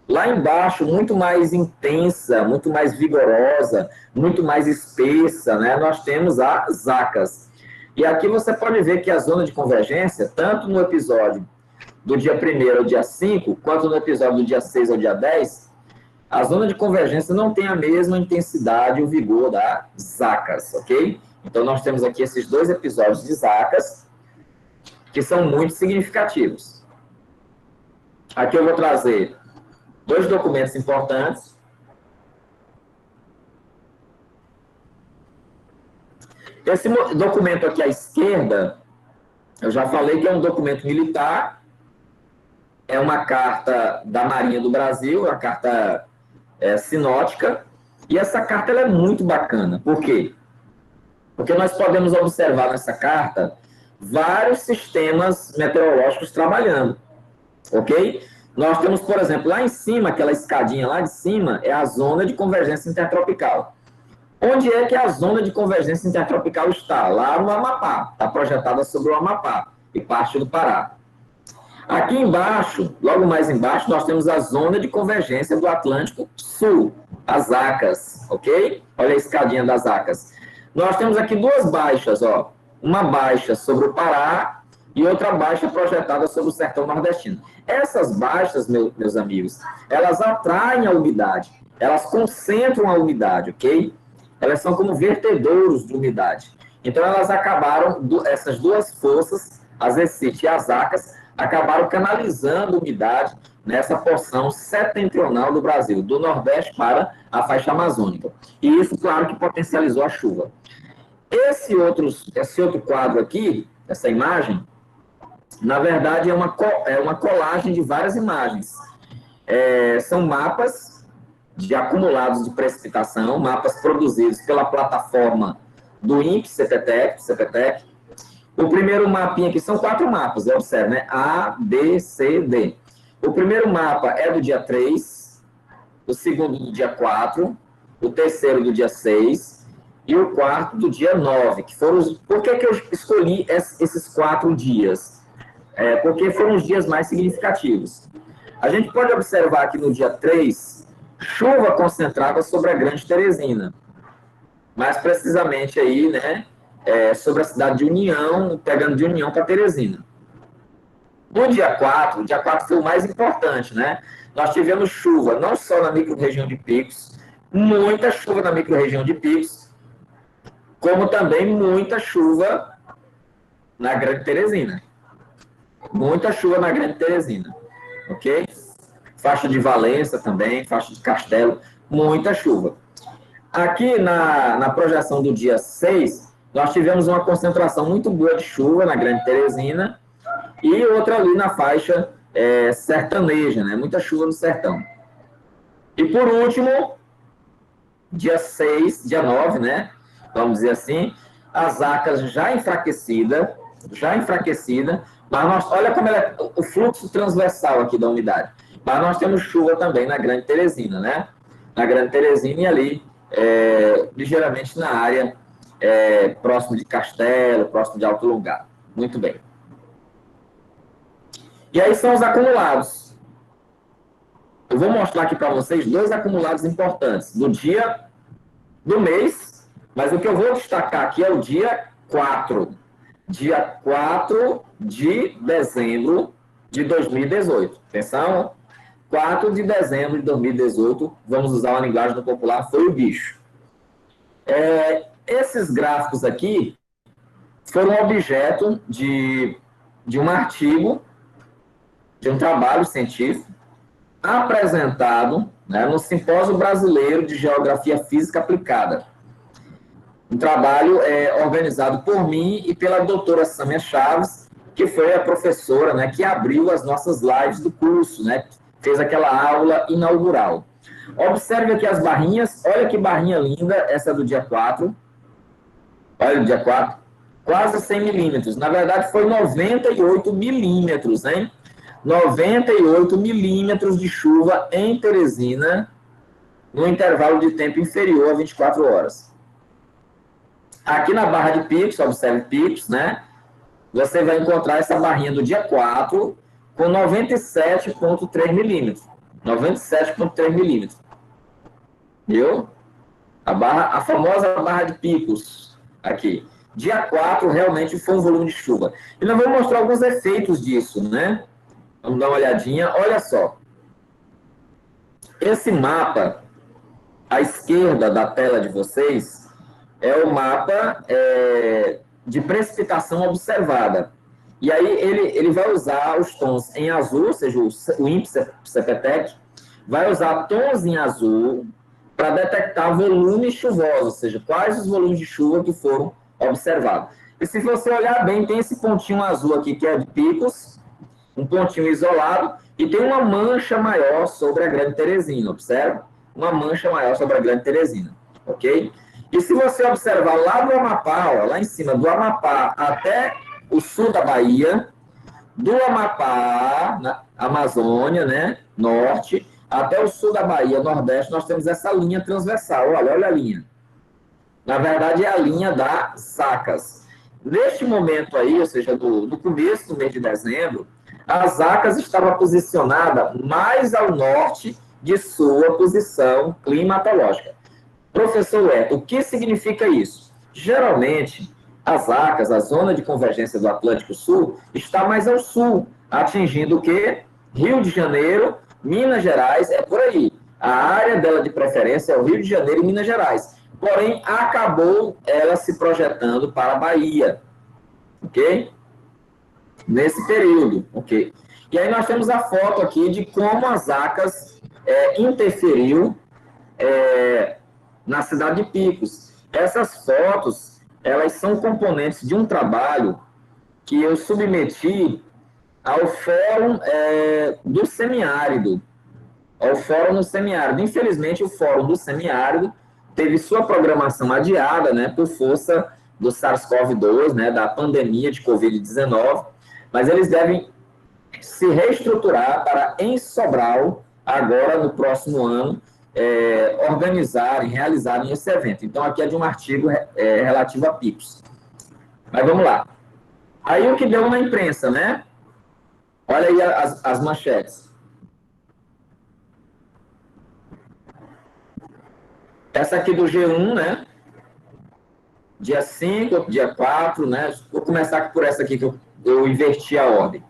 lá embaixo, muito mais intensa, muito mais vigorosa, muito mais espessa, né? Nós temos as ACAS. E aqui você pode ver que a zona de convergência, tanto no episódio do dia 1º ao dia 5, quanto no episódio do dia 6 ao dia 10, a zona de convergência não tem a mesma intensidade e o vigor das ACAS, ok? Então, nós temos aqui esses dois episódios de ACAS, que são muito significativos. Aqui eu vou trazer Dois documentos importantes. Esse documento aqui à esquerda, eu já falei que é um documento militar, é uma carta da Marinha do Brasil, a carta sinótica, e essa carta ela é muito bacana. Por quê? Porque nós podemos observar nessa carta vários sistemas meteorológicos trabalhando, ok? Nós temos, por exemplo, lá em cima, aquela escadinha lá de cima, é a zona de convergência intertropical. Onde é que a zona de convergência intertropical está? Lá no Amapá, está projetada sobre o Amapá e parte do Pará. Aqui embaixo, logo mais embaixo, nós temos a zona de convergência do Atlântico Sul, as ACAS, ok? Olha a escadinha das ACAS. Nós temos aqui duas baixas, ó. Uma baixa sobre o Pará e outra baixa projetada sobre o sertão nordestino. Essas baixas, meus amigos, elas atraem a umidade, elas concentram a umidade, ok? Elas são como vertedouros de umidade. Então, elas acabaram, essas duas forças, as ECIT e as ACAS, acabaram canalizando umidade nessa porção setentrional do Brasil, do Nordeste para a faixa amazônica. E isso, claro, que potencializou a chuva. Esse outro quadro aqui, essa imagem, na verdade, é uma colagem de várias imagens. São mapas de acumulados de precipitação, mapas produzidos pela plataforma do INPE-CPTEC. O primeiro mapinha aqui, são 4 mapas, observe, né? A, B, C, D. O primeiro mapa é do dia 3, o segundo do dia 4, o terceiro do dia 6 e o quarto do dia 9, que foram os... Por que eu escolhi esses 4 dias? Porque foram os dias mais significativos. A gente pode observar aqui no dia 3, chuva concentrada sobre a Grande Teresina. Mais precisamente aí, né? Sobre a cidade de União, pegando de União para Teresina. No dia 4, o dia 4 foi o mais importante, né? Nós tivemos chuva, não só na microrregião de Picos, muita chuva na microrregião de Picos, como também muita chuva na Grande Teresina. Muita chuva na Grande Teresina, ok? Faixa de Valença também, faixa de Castelo, muita chuva. Aqui na projeção do dia 6, nós tivemos uma concentração muito boa de chuva na Grande Teresina e outra ali na faixa sertaneja, né? Muita chuva no sertão. E por último, dia 6, dia 9, né? Vamos dizer assim, as ACAS já enfraquecida, mas olha como o fluxo transversal aqui da umidade. Mas nós temos chuva também na Grande Teresina, né? Na Grande Teresina e ali, ligeiramente na área próximo de Castelo, próximo de Alto Lungado. Muito bem. E aí são os acumulados. Eu vou mostrar aqui para vocês 2 acumulados importantes do mês, mas o que eu vou destacar aqui é o dia 4. Dia 4 de dezembro de 2018. Atenção, 4 de dezembro de 2018, vamos usar uma linguagem do popular, foi o bicho. Esses gráficos aqui foram objeto de um artigo, de um trabalho científico, apresentado, né, no Simpósio Brasileiro de Geografia Física Aplicada. Um trabalho organizado por mim e pela doutora Sâmia Chaves, que foi a professora, né, que abriu as nossas lives do curso, né, fez aquela aula inaugural. Observe aqui as barrinhas, olha que barrinha linda, essa é do dia 4. Olha o dia 4, quase 100 milímetros. Na verdade, foi 98 milímetros, hein? 98 milímetros de chuva em Teresina, no intervalo de tempo inferior a 24 horas. Aqui na barra de Picos, observe Picos, né? Você vai encontrar essa barrinha do dia 4 com 97,3 milímetros. 97,3 milímetros. Viu? A famosa barra de Picos, aqui. Dia 4 realmente foi um volume de chuva. E nós vamos mostrar alguns efeitos disso, né? Vamos dar uma olhadinha. Olha só. Esse mapa, à esquerda da tela de vocês, é o mapa de precipitação observada. E aí ele vai usar os tons em azul, ou seja, o INPE-CPTEC, vai usar tons em azul para detectar volumes chuvosos, ou seja, quais os volumes de chuva que foram observados. E se você olhar bem, tem esse pontinho azul aqui, que é de picos, um pontinho isolado, e tem uma mancha maior sobre a Grande Teresina, observa? Uma mancha maior sobre a Grande Teresina, ok? E se você observar lá do Amapá, ó, lá em cima, do Amapá até o sul da Bahia, do Amapá, na Amazônia, né, norte, até o sul da Bahia, nordeste, nós temos essa linha transversal. Olha a linha. Na verdade, é a linha das Zacas. Neste momento aí, ou seja, do começo do mês de dezembro, a Zacas estava posicionada mais ao norte de sua posição climatológica. Professor Leto, o que significa isso? Geralmente, as Zacas, a zona de convergência do Atlântico Sul, está mais ao sul, atingindo o quê? Rio de Janeiro, Minas Gerais, é por aí. A área dela de preferência é o Rio de Janeiro e Minas Gerais. Porém, acabou ela se projetando para a Bahia, ok? Nesse período, ok? E aí nós temos a foto aqui de como as Zacas interferiu na cidade de Picos. Essas fotos, elas são componentes de um trabalho que eu submeti ao Fórum do Semiárido, ao Fórum do Semiárido. Infelizmente, o Fórum do Semiárido teve sua programação adiada, né, por força do SARS-CoV-2, né, da pandemia de Covid-19, mas eles devem se reestruturar para, em Sobral, agora no próximo ano, organizarem, realizarem esse evento. Então, aqui é de um artigo relativo a Picos. Mas vamos lá. Aí o que deu na imprensa, né? Olha aí as manchetes. Essa aqui do G1, né? Dia 5, dia 4, né? Vou começar por essa aqui que eu inverti a ordem.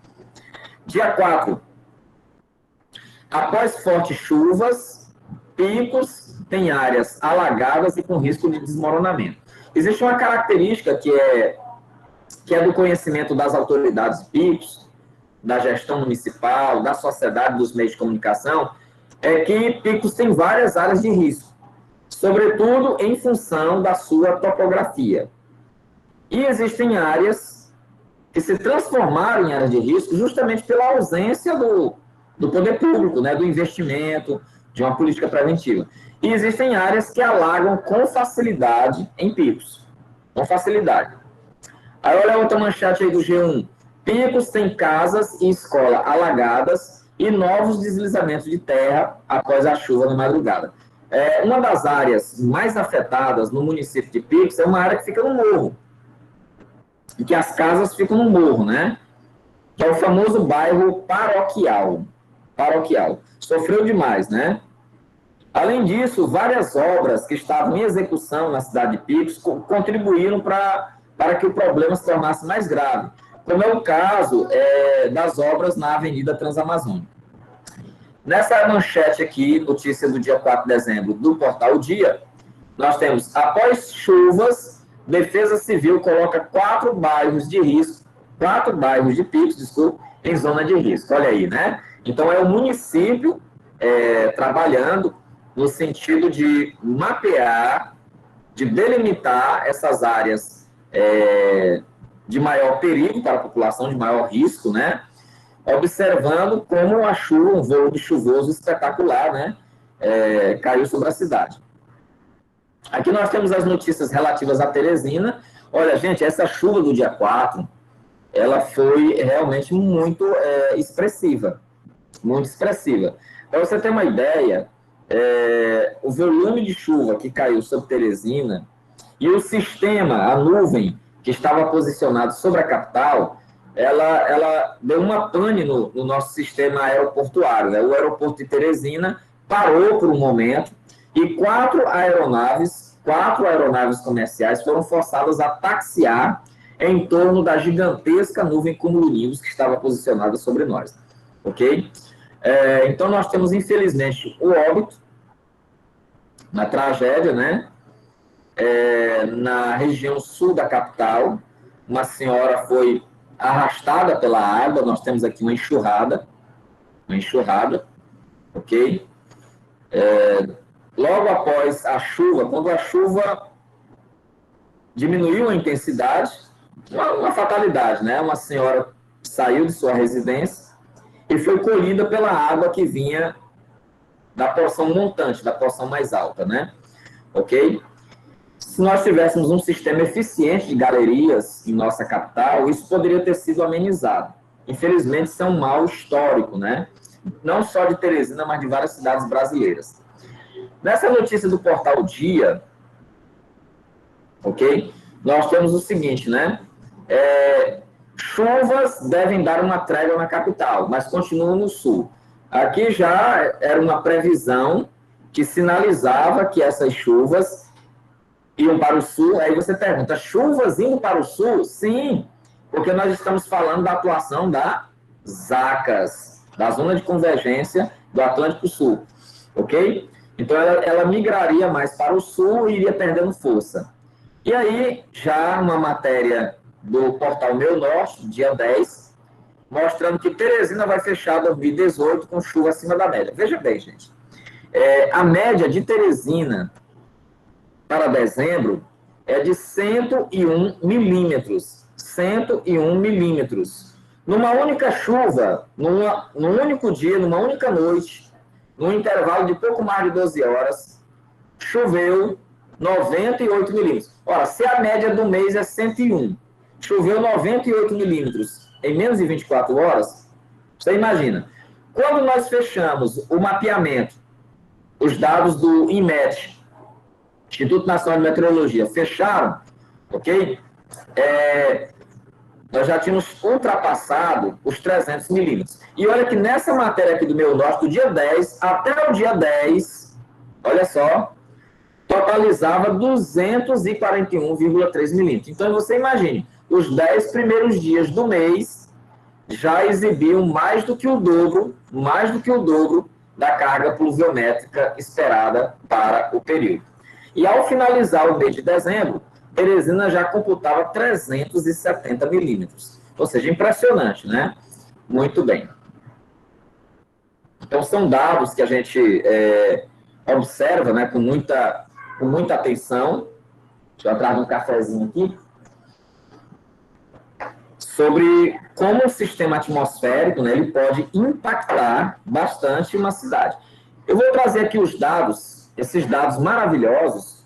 Dia 4. Após fortes chuvas, Picos tem áreas alagadas e com risco de desmoronamento. Existe uma característica que é do conhecimento das autoridades de Picos, da gestão municipal, da sociedade, dos meios de comunicação, é que Picos tem várias áreas de risco, sobretudo em função da sua topografia. E existem áreas que se transformaram em áreas de risco justamente pela ausência do poder público, né, do investimento, de uma política preventiva. E existem áreas que alagam com facilidade em Picos. Com facilidade. Aí olha a outra manchete aí do G1. Picos tem casas e escola alagadas e novos deslizamentos de terra após a chuva na madrugada. Uma das áreas mais afetadas no município de Picos é uma área que fica no morro. E que as casas ficam no morro, né? Que é o famoso bairro Paroquial. Paroquial. Sofreu demais, né? Além disso, várias obras que estavam em execução na cidade de Picos contribuíram para que o problema se tornasse mais grave, como é o caso das obras na Avenida Transamazônica. Nessa manchete aqui, notícia do dia 4 de dezembro, do portal Dia, nós temos, após chuvas, Defesa Civil coloca 4 bairros de Picos, desculpa, em zona de risco. Olha aí, né? Então, é o município trabalhando no sentido de mapear, de delimitar essas áreas de maior perigo para a população, de maior risco, né? Observando como a chuva, um volume chuvoso espetacular, né? Caiu sobre a cidade. Aqui nós temos as notícias relativas a Teresina. Olha, gente, essa chuva do dia 4, ela foi realmente muito expressiva. Muito expressiva. Para você ter uma ideia, o volume de chuva que caiu sobre Teresina e o sistema, a nuvem que estava posicionado sobre a capital, ela deu uma pane no nosso sistema aeroportuário, né? O aeroporto de Teresina parou por um momento e 4 aeronaves comerciais foram forçadas a taxiar em torno da gigantesca nuvem cumulonimbus que estava posicionada sobre nós, ok? Então, nós temos, infelizmente, o óbito na tragédia, né? Na região sul da capital, uma senhora foi arrastada pela água, nós temos aqui uma enxurrada, ok? Logo após a chuva, quando a chuva diminuiu a intensidade, uma fatalidade, né? Uma senhora saiu de sua residência e foi colhida pela água que vinha da porção montante, da porção mais alta, né? Ok? Se nós tivéssemos um sistema eficiente de galerias em nossa capital, isso poderia ter sido amenizado. Infelizmente, isso é um mal histórico, né? Não só de Teresina, mas de várias cidades brasileiras. Nessa notícia do portal Dia, ok? Nós temos o seguinte, né? Chuvas devem dar uma trégua na capital, mas continuam no sul. Aqui já era uma previsão que sinalizava que essas chuvas iam para o sul. Aí você pergunta, chuvas indo para o sul? Sim, porque nós estamos falando da atuação da ZACAS, da Zona de Convergência do Atlântico Sul, ok? Então, ela migraria mais para o sul e iria perdendo força. E aí, já uma matéria do portal Meu Norte, dia 10, mostrando que Teresina vai fechar 2018 com chuva acima da média. Veja bem, gente, a média de Teresina para dezembro é de 101 milímetros. 101 milímetros. Numa única chuva, num único dia, numa única noite, num intervalo de pouco mais de 12 horas, choveu 98 milímetros. Ora, se a média do mês é 101, choveu 98 milímetros em menos de 24 horas, você imagina. Quando nós fechamos o mapeamento, os dados do INMET, Instituto Nacional de Meteorologia, fecharam, ok? Nós já tínhamos ultrapassado os 300 milímetros. E olha que nessa matéria aqui do Meu Norte, do dia 10 até o dia 10, olha só, totalizava 241,3 milímetros. Então, você imagine, os 10 primeiros dias do mês já exibiam mais do que o dobro da carga pluviométrica esperada para o período. E ao finalizar o mês de dezembro, Teresina já computava 370 milímetros. Ou seja, impressionante, né? Muito bem. Então, são dados que a gente observa, né, com muita atenção. Deixa eu atrás um cafezinho aqui. Sobre como o sistema atmosférico, né, ele pode impactar bastante uma cidade. Eu vou trazer aqui os dados, esses dados maravilhosos,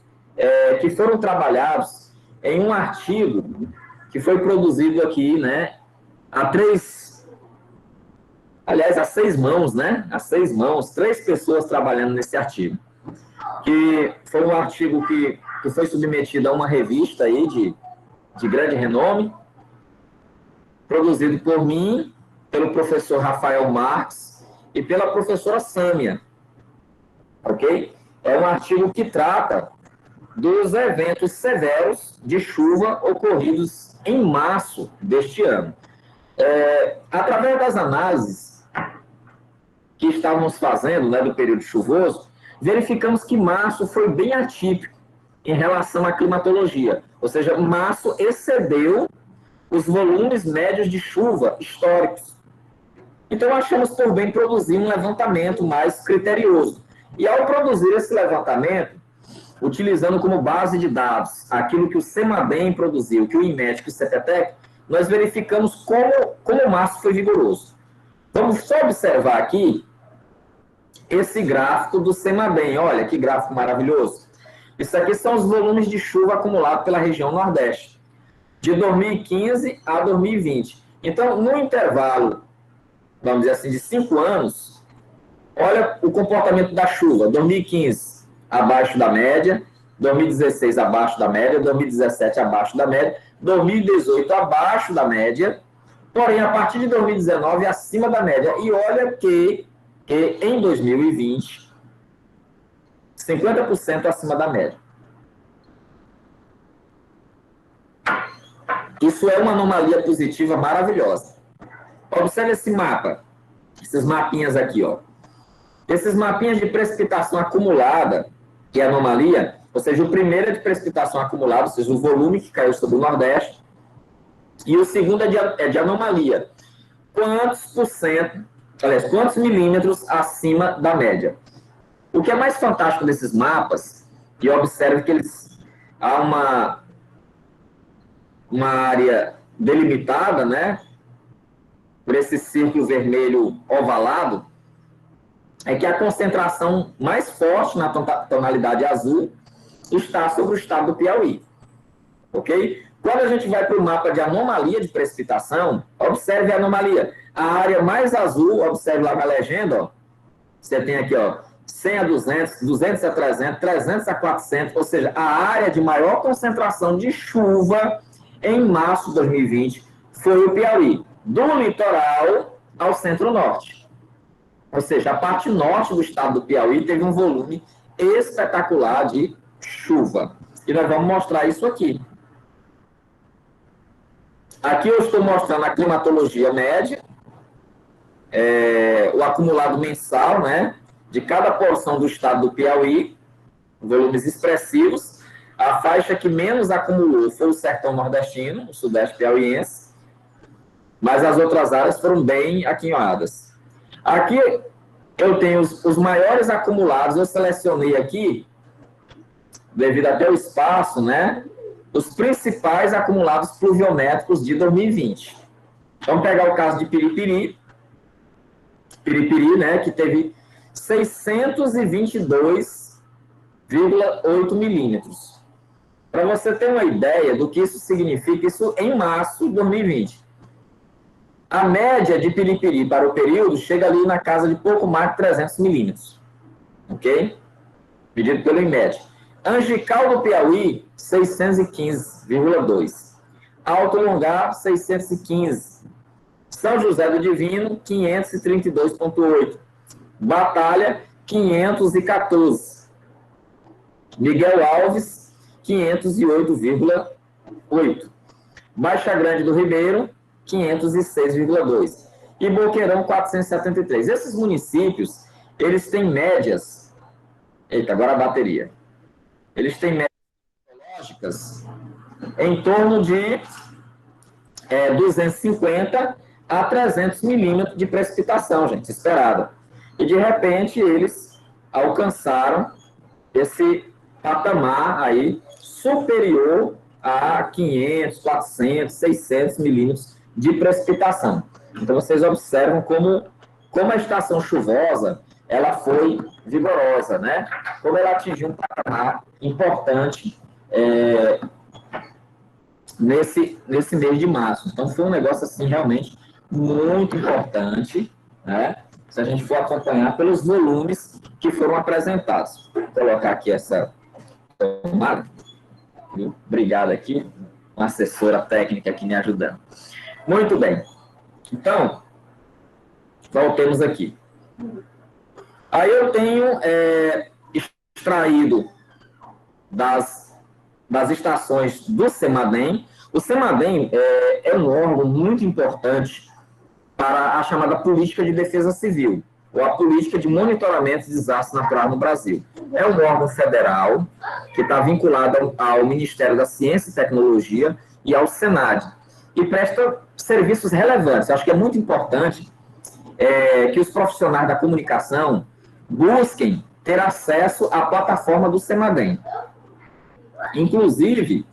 que foram trabalhados em um artigo que foi produzido aqui, né, a 6 mãos, né, a 6 mãos, 3 pessoas trabalhando nesse artigo. Que foi um artigo que foi submetido a uma revista aí de grande renome, produzido por mim, pelo professor Rafael Marques e pela professora Sâmia, ok? É um artigo que trata dos eventos severos de chuva ocorridos em março deste ano. Através das análises que estávamos fazendo, né, do período chuvoso, verificamos que março foi bem atípico em relação à climatologia, ou seja, março excedeu os volumes médios de chuva históricos. Então, achamos por bem produzir um levantamento mais criterioso. E ao produzir esse levantamento, utilizando como base de dados aquilo que o CEMADEM produziu, que o INMET e o CPTEC, nós verificamos como o março foi vigoroso. Vamos só observar aqui esse gráfico do CEMADEM. Olha que gráfico maravilhoso. Isso aqui são os volumes de chuva acumulados pela região Nordeste, de 2015 a 2020. Então, no intervalo, vamos dizer assim, de 5 anos, olha o comportamento da chuva. 2015, abaixo da média. 2016, abaixo da média. 2017, abaixo da média. 2018, abaixo da média. Porém, a partir de 2019, acima da média. E olha que em 2020, 50% acima da média. Isso é uma anomalia positiva maravilhosa. Observe esse mapa, esses mapinhas aqui, ó. Esses mapinhas de precipitação acumulada, que é anomalia, ou seja, o primeiro é de precipitação acumulada, ou seja, o volume que caiu sobre o Nordeste, e o segundo é de anomalia. Quantos milímetros acima da média? O que é mais fantástico desses mapas, e observe que eles há uma área delimitada, né, por esse círculo vermelho ovalado, é que a concentração mais forte na tonalidade azul está sobre o estado do Piauí, ok? Quando a gente vai para o mapa de anomalia de precipitação, observe a anomalia. A área mais azul, observe lá na legenda, ó, você tem aqui, ó, 100 a 200, 200 a 300, 300 a 400, ou seja, a área de maior concentração de chuva em março de 2020 foi o Piauí, do litoral ao centro-norte. Ou seja, a parte norte do estado do Piauí teve um volume espetacular de chuva. E nós vamos mostrar isso aqui. Aqui eu estou mostrando a climatologia média, o acumulado mensal, né, de cada porção do estado do Piauí, volumes expressivos. A faixa que menos acumulou foi o sertão nordestino, o sudeste piauiense, mas as outras áreas foram bem aquinhoadas. Aqui eu tenho os maiores acumulados, eu selecionei aqui, devido até o espaço, né, os principais acumulados pluviométricos de 2020. Vamos pegar o caso de Piripiri, né, que teve 622,8 milímetros. Para você ter uma ideia do que isso significa, isso em março de 2020. A média de Piripiri para o período chega ali na casa de pouco mais de 300 milímetros. Ok? Medido pelo INMET. Angical do Piauí, 615,2. Alto Longar, 615. São José do Divino, 532,8. Batalha, 514. Miguel Alves, 508,8. Baixa Grande do Ribeiro, 506,2. E Boqueirão, 473. Esses municípios, eles têm médias... Eita, agora a bateria. Eles têm médias ecológicas em torno de 250 a 300 milímetros de precipitação, gente, esperada. E, de repente, eles alcançaram esse patamar aí superior a 500, 400, 600 milímetros de precipitação. Então, vocês observam como a estação chuvosa ela foi vigorosa, né? Como ela atingiu um patamar importante nesse mês de março. Então, foi um negócio, assim, realmente muito importante, né? Se a gente for acompanhar pelos volumes que foram apresentados. Vou colocar aqui essa tomada. Obrigado aqui, uma assessora técnica aqui me ajudando. Muito bem. Então, voltemos aqui. Aí eu tenho extraído das estações do CEMADEM. O CEMADEM é um órgão muito importante para a chamada política de defesa civil, ou a política de monitoramento de desastres naturais no Brasil. É um órgão federal que está vinculado ao Ministério da Ciência e Tecnologia e ao Senad, e presta serviços relevantes. Eu acho que é muito importante que os profissionais da comunicação busquem ter acesso à plataforma do CEMADEM. Inclusive,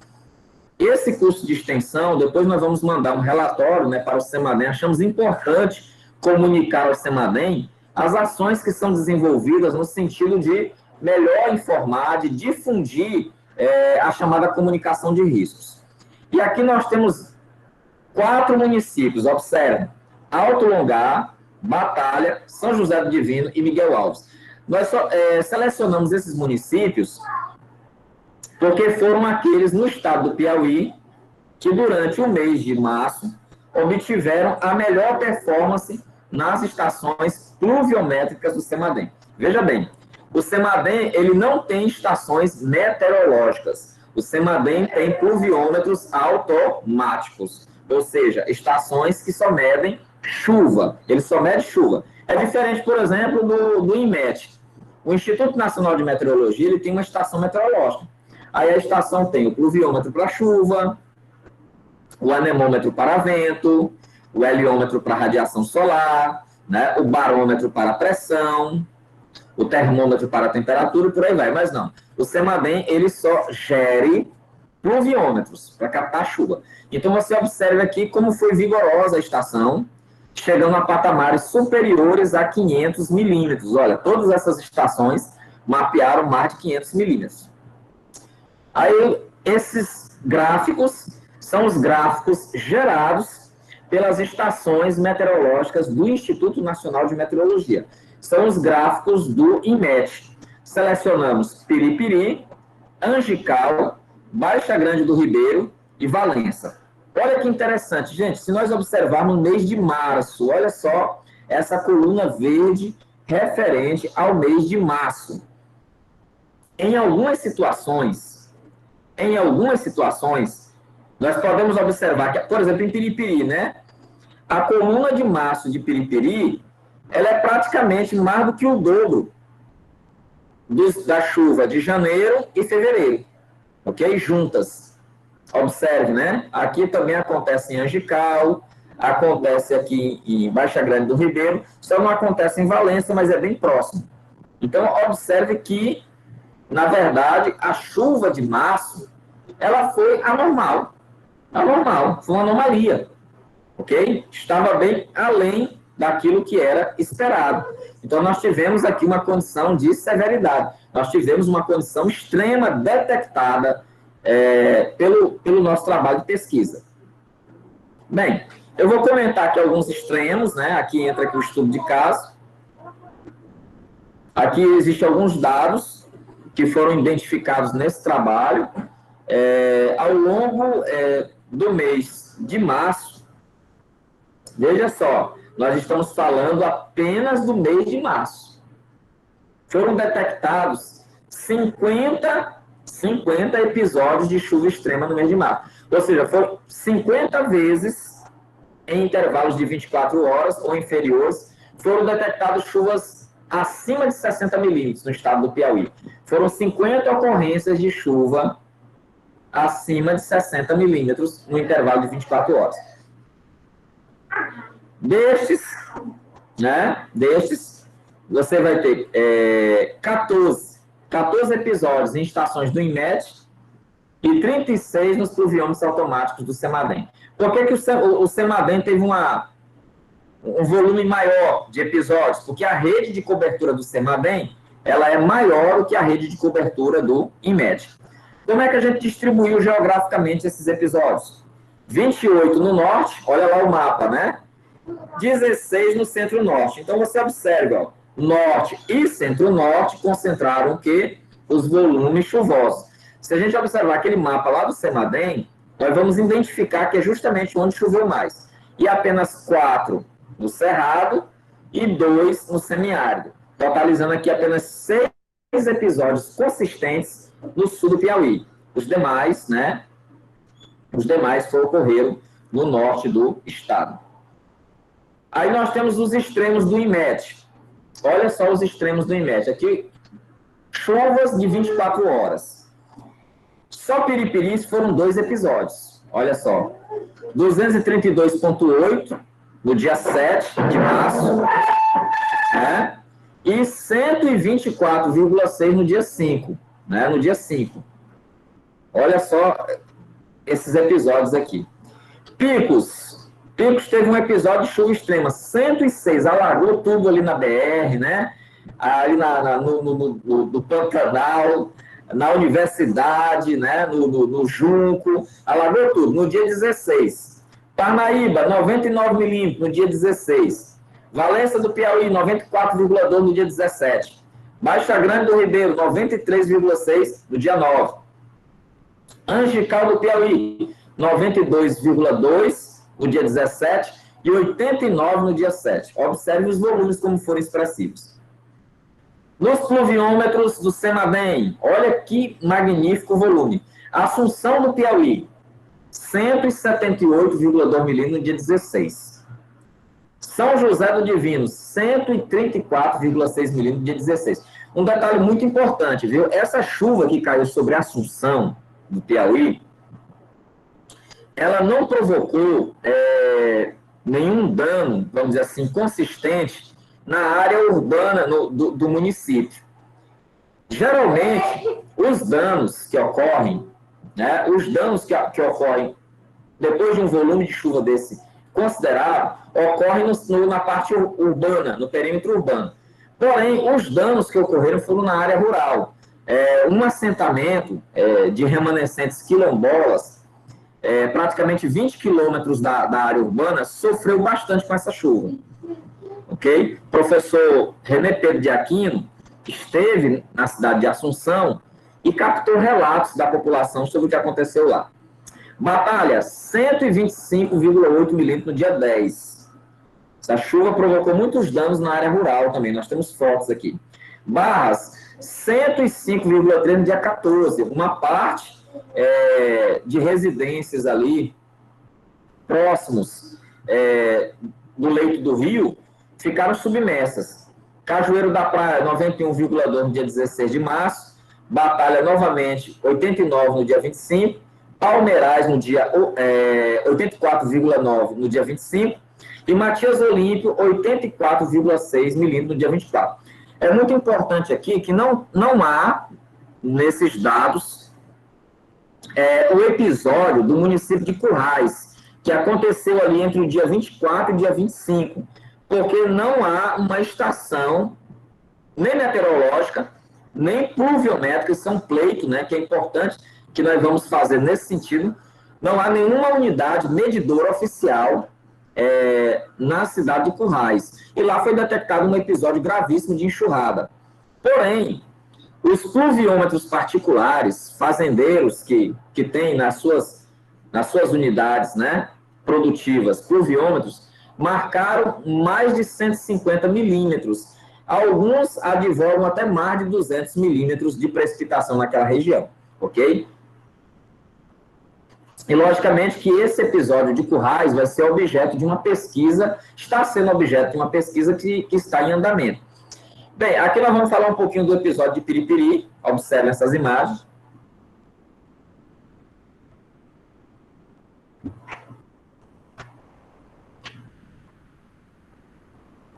esse curso de extensão, depois nós vamos mandar um relatório, né, para o CEMADEM. Achamos importante comunicar ao CEMADEM as ações que são desenvolvidas no sentido de melhor informar, de difundir a chamada comunicação de riscos. E aqui nós temos 4 municípios, observem: Alto Longar, Batalha, São José do Divino e Miguel Alves. Nós selecionamos esses municípios porque foram aqueles no estado do Piauí que, durante o mês de março, obtiveram a melhor performance nas estações pluviométricas do CEMADEM. Veja bem, o CEMADEM ele não tem estações meteorológicas. O CEMADEM tem pluviômetros automáticos, ou seja, estações que só medem chuva. Ele só mede chuva. É diferente, por exemplo, do INMET. O Instituto Nacional de Meteorologia ele tem uma estação meteorológica. Aí a estação tem o pluviômetro para chuva, o anemômetro para vento, o heliômetro para radiação solar, né, o barômetro para pressão, o termômetro para a temperatura e por aí vai, mas não. O CEMADEM, ele só gere pluviômetros para captar chuva. Então, você observa aqui como foi vigorosa a estação, chegando a patamares superiores a 500 milímetros. Olha, todas essas estações mapearam mais de 500 milímetros. Aí, esses gráficos são os gráficos gerados pelas estações meteorológicas do Instituto Nacional de Meteorologia. São os gráficos do INMET. Selecionamos Piripiri, Angical, Baixa Grande do Ribeiro e Valença. Olha que interessante, gente, se nós observarmos no mês de março, olha só essa coluna verde referente ao mês de março. Em algumas situações, nós podemos observar que, por exemplo, em Piripiri, né? A coluna de março de Piripiri, ela é praticamente mais do que o dobro da chuva de janeiro e fevereiro, ok? Juntas. Observe, né? Aqui também acontece em Angical, acontece aqui em Baixa Grande do Ribeiro, só não acontece em Valença, mas é bem próximo. Então, observe que, na verdade, a chuva de março, ela foi anormal, foi uma anomalia, ok? Estava bem além daquilo que era esperado. Então, nós tivemos aqui uma condição de severidade, nós tivemos uma condição extrema detectada pelo nosso trabalho de pesquisa. Bem, eu vou comentar aqui alguns extremos, né? Aqui entra aqui o estudo de caso. Aqui existem alguns dados que foram identificados nesse trabalho. Ao longo do mês de março, veja só, nós estamos falando apenas do mês de março. Foram detectados 50 episódios de chuva extrema no mês de março. Ou seja, foram 50 vezes, em intervalos de 24 horas ou inferiores, foram detectadas chuvas acima de 60 milímetros no estado do Piauí. Foram 50 ocorrências de chuva acima de 60 milímetros no intervalo de 24 horas. Destes, você vai ter 14 episódios em estações do INMET e 36 nos pluviômetros automáticos do CEMADEM. Por que o CEMADEM teve um volume maior de episódios? Porque a rede de cobertura do CEMADEM, ela é maior do que a rede de cobertura do INMET. Como é que a gente distribuiu geograficamente esses episódios? 28 no norte, olha lá o mapa, né? 16 no centro-norte. Então, você observa, ó, norte e centro-norte concentraram o quê? Os volumes chuvosos. Se a gente observar aquele mapa lá do CEMADEM, nós vamos identificar que é justamente onde choveu mais. E apenas 4 no Cerrado e 2 no semiárido. Totalizando aqui apenas 6 episódios consistentes no sul do Piauí. Os demais, né? Os demais ocorreram no norte do estado. Aí nós temos os extremos do INMET. Olha só os extremos do INMET. Aqui, chuvas de 24 horas. Só Piripiri foram 2 episódios. Olha só. 232,8 no dia 7 de março. Né? E 124,6 no dia 5. Né? No dia 5. Olha só esses episódios aqui. Picos teve um episódio de chuva extrema, 106, alagou tudo ali na BR, né? Ali no Pantanal, na universidade, né? No Junco, alagou tudo, no dia 16. Parnaíba, 99 milímetros, no dia 16. Valença do Piauí, 94,2 no dia 17. Baixa Grande do Ribeiro, 93,6 no dia 9. Angical do Piauí, 92,2 no dia 17 e 89 no dia 7. Observe os volumes como foram expressivos. Nos pluviômetros do CEMADEM, olha que magnífico volume. Assunção do Piauí, 178,2 milímetros no dia 16. São José do Divino, 134,6 milímetros no dia 16. Um detalhe muito importante, viu? Essa chuva que caiu sobre Assunção do Piauí, ela não provocou nenhum dano, vamos dizer assim, consistente na área urbana do município. Geralmente, os danos que ocorrem, né, os danos que ocorrem depois de um volume de chuva desse considerável, ocorrem na parte urbana, no perímetro urbano. Porém, os danos que ocorreram foram na área rural. Um assentamento de remanescentes quilombolas, praticamente 20 quilômetros da área urbana, sofreu bastante com essa chuva. Ok? O professor René Pedro de Aquino esteve na cidade de Assunção e captou relatos da população sobre o que aconteceu lá. Batalha, 125,8 milímetros no dia 10. Essa chuva provocou muitos danos na área rural também, nós temos fotos aqui. Barras, 105,3 no dia 14. Uma parte de residências ali, próximos do leito do rio, ficaram submersas. Cajueiro da Praia, 91,2 no dia 16 de março. Batalha, novamente, 89 no dia 25. Palmeirais, no dia 84,9 no dia 25. E Matias Olímpio, 84,6 milímetros no dia 24. É muito importante aqui que não há, nesses dados, o episódio do município de Currais, que aconteceu ali entre o dia 24 e o dia 25, porque não há uma estação, nem meteorológica, nem pluviométrica, isso é um pleito, né, que é importante, que nós vamos fazer nesse sentido. Não há nenhuma unidade medidora oficial na cidade de Currais. E lá foi detectado um episódio gravíssimo de enxurrada. Porém, os pluviômetros particulares, fazendeiros que têm nas suas unidades, né, produtivas, pluviômetros, marcaram mais de 150 milímetros. Alguns advogam até mais de 200 milímetros de precipitação naquela região, ok? E, logicamente, que esse episódio de Currais vai ser objeto de uma pesquisa, está sendo objeto de uma pesquisa que está em andamento. Bem, aqui nós vamos falar um pouquinho do episódio de Piripiri. Observem essas imagens.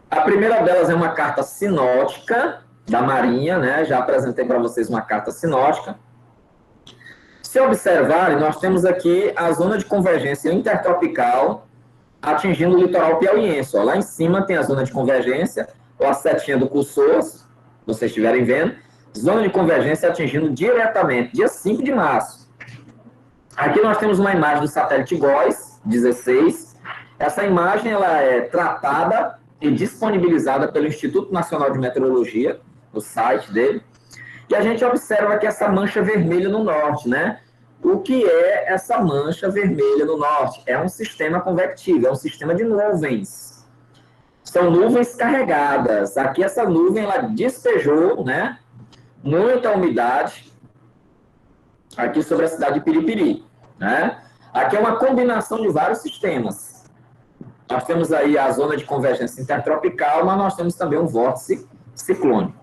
A primeira delas é uma carta sinótica da Marinha, né? Já apresentei para vocês uma carta sinótica. Se observarem, nós temos aqui a zona de convergência intertropical atingindo o litoral piauiense. Ó, lá em cima tem a zona de convergência, ou a setinha do cursor, se vocês estiverem vendo. Zona de convergência atingindo diretamente, dia 5 de março. Aqui nós temos uma imagem do satélite GOES 16. Essa imagem ela é tratada e disponibilizada pelo Instituto Nacional de Meteorologia, no site dele. E a gente observa aqui essa mancha vermelha no norte, né? O que é essa mancha vermelha no norte? É um sistema convectivo, é um sistema de nuvens. São nuvens carregadas. Aqui essa nuvem, ela despejou, né, muita umidade aqui sobre a cidade de Piripiri, né? Aqui é uma combinação de vários sistemas. Nós temos aí a zona de convergência intertropical, mas nós temos também um vórtice ciclônico,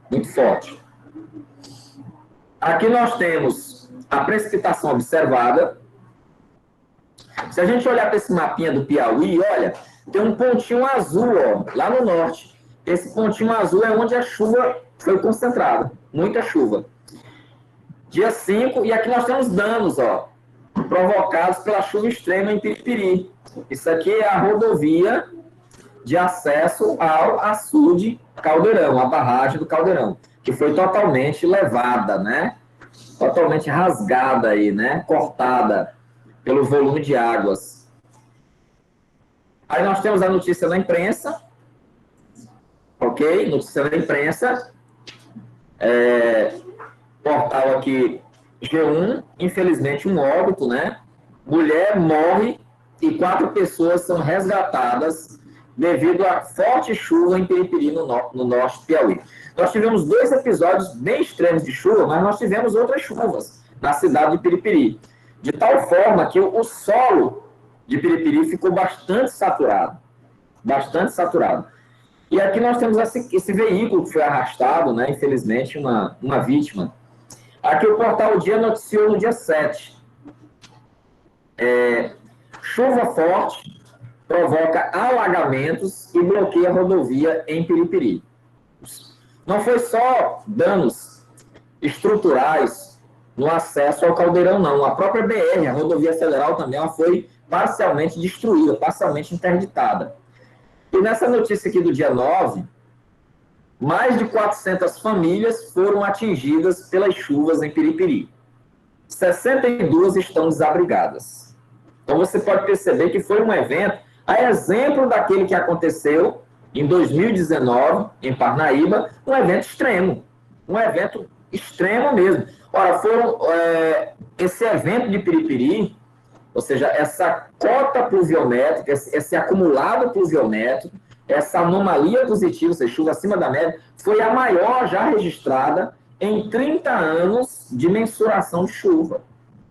muito forte. Aqui nós temos a precipitação observada. Se a gente olhar para esse mapinha do Piauí, olha, tem um pontinho azul, ó, lá no norte. Esse pontinho azul é onde a chuva foi concentrada, muita chuva. Dia 5, e aqui nós temos danos, ó, provocados pela chuva extrema em Piripiri. Isso aqui é a rodovia de acesso ao açude Caldeirão, a barragem do Caldeirão, que foi totalmente levada, né? Totalmente rasgada aí, né? Cortada pelo volume de águas. Aí nós temos a notícia da imprensa, ok? Notícia da imprensa. Portal aqui, G1, infelizmente um óbito, né? Mulher morre e 4 pessoas são resgatadas devido a forte chuva em Piripiri, no norte do Piauí. Nós tivemos 2 episódios bem extremos de chuva, mas nós tivemos outras chuvas na cidade de Piripiri. De tal forma que o solo de Piripiri ficou bastante saturado. Bastante saturado. E aqui nós temos esse veículo que foi arrastado, né? Infelizmente, uma vítima. Aqui o portal O Dia noticiou no dia 7. Chuva forte provoca alagamentos e bloqueia a rodovia em Piripiri. Não foi só danos estruturais no acesso ao Caldeirão, não. A própria BR, a rodovia federal também, ela foi parcialmente destruída, parcialmente interditada. E nessa notícia aqui do dia 9, mais de 400 famílias foram atingidas pelas chuvas em Piripiri. 62 estão desabrigadas. Então você pode perceber que foi um evento, a exemplo daquele que aconteceu em 2019, em Parnaíba, um evento extremo. Um evento extremo mesmo. Ora, esse evento de Piripiri, ou seja, essa cota pluviométrica, esse acumulado pluviométrico, essa anomalia positiva, ou seja, chuva acima da média, foi a maior já registrada em 30 anos de mensuração de chuva.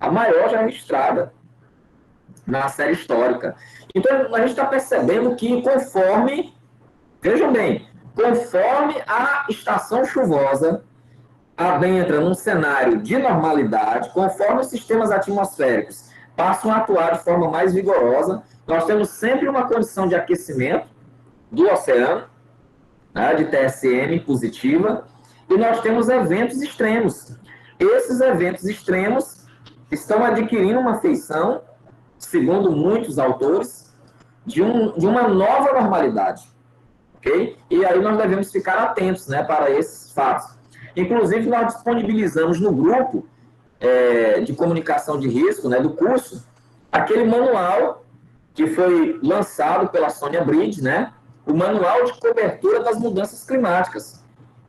A maior já registrada na série histórica. Então, a gente está percebendo que vejam bem, conforme a estação chuvosa adentra num cenário de normalidade, conforme os sistemas atmosféricos passam a atuar de forma mais vigorosa, nós temos sempre uma condição de aquecimento do oceano, né, de TSM positiva, e nós temos eventos extremos. Esses eventos extremos estão adquirindo uma feição, segundo muitos autores, de uma nova normalidade. Okay? E aí nós devemos ficar atentos, né, para esses fatos. Inclusive, nós disponibilizamos no grupo de comunicação de risco, né, do curso, aquele manual que foi lançado pela Sônia Bride, né, o Manual de Cobertura das Mudanças Climáticas,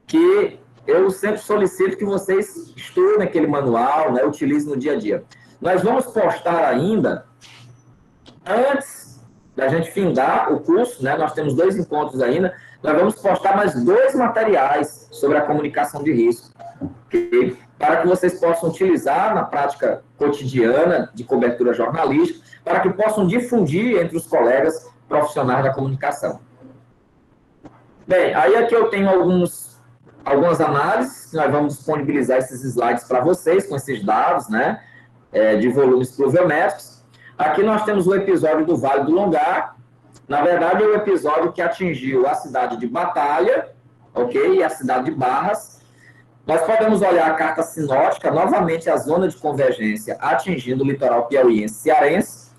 que eu sempre solicito que vocês estudem aquele manual, né, utilizem no dia a dia. Nós vamos postar ainda, antes da gente findar o curso, né, nós temos 2 encontros ainda, nós vamos postar mais 2 materiais sobre a comunicação de risco, okay? Para que vocês possam utilizar na prática cotidiana de cobertura jornalística, para que possam difundir entre os colegas profissionais da comunicação. Bem, aí aqui eu tenho algumas análises, nós vamos disponibilizar esses slides para vocês, com esses dados, né, de volumes pluviométricos. Aqui nós temos o episódio do Vale do Longar, na verdade é o episódio que atingiu a cidade de Batalha, ok, e a cidade de Barras. Nós podemos olhar a carta sinótica, novamente a zona de convergência atingindo o litoral piauiense e cearense,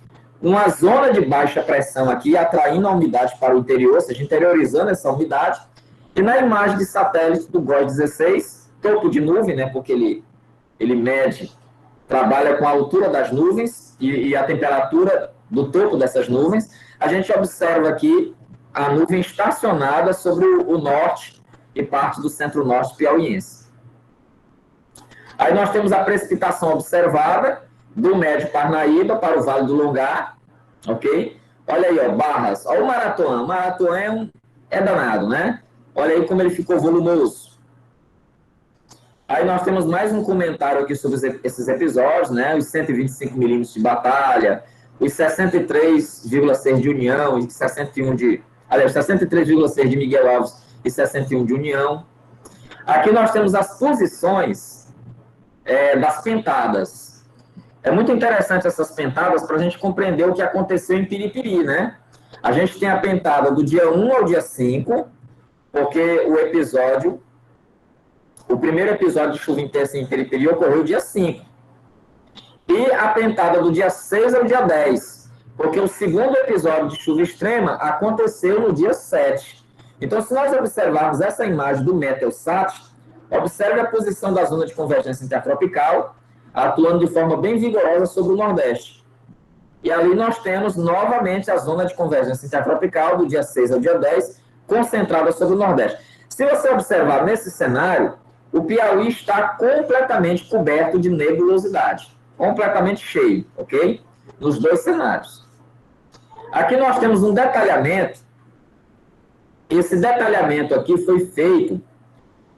uma zona de baixa pressão aqui, atraindo a umidade para o interior, ou seja, interiorizando essa umidade. E na imagem de satélite do GOES 16, topo de nuvem, né, porque ele mede, trabalha com a altura das nuvens e a temperatura do topo dessas nuvens, a gente observa aqui a nuvem estacionada sobre o norte e parte do centro-norte piauiense. Aí nós temos a precipitação observada do Médio Parnaíba para o Vale do Longar, ok? Olha aí, ó, Barras, olha o Maratuã. O Maratuã é danado, né? Olha aí como ele ficou volumoso. Aí nós temos mais um comentário aqui sobre esses episódios, né? Os 125 milímetros de Batalha, os 63,6 de União, e 63,6 de Miguel Alves e 61 de União. Aqui nós temos as posições das pentadas. É muito interessante essas pentadas para a gente compreender o que aconteceu em Piripiri, né? A gente tem a pentada do dia 1 ao dia 5, porque o primeiro episódio de chuva intensa em Piripiri ocorreu dia 5. E a pentada do dia 6 ao dia 10, porque o segundo episódio de chuva extrema aconteceu no dia 7. Então, se nós observarmos essa imagem do Meteosat, observe a posição da zona de convergência intertropical, atuando de forma bem vigorosa sobre o Nordeste. E ali nós temos novamente a zona de convergência intertropical do dia 6 ao dia 10, concentrada sobre o Nordeste. Se você observar nesse cenário, o Piauí está completamente coberto de nebulosidade, completamente cheio, ok? Nos 2 cenários. Aqui nós temos um detalhamento. Esse detalhamento aqui foi feito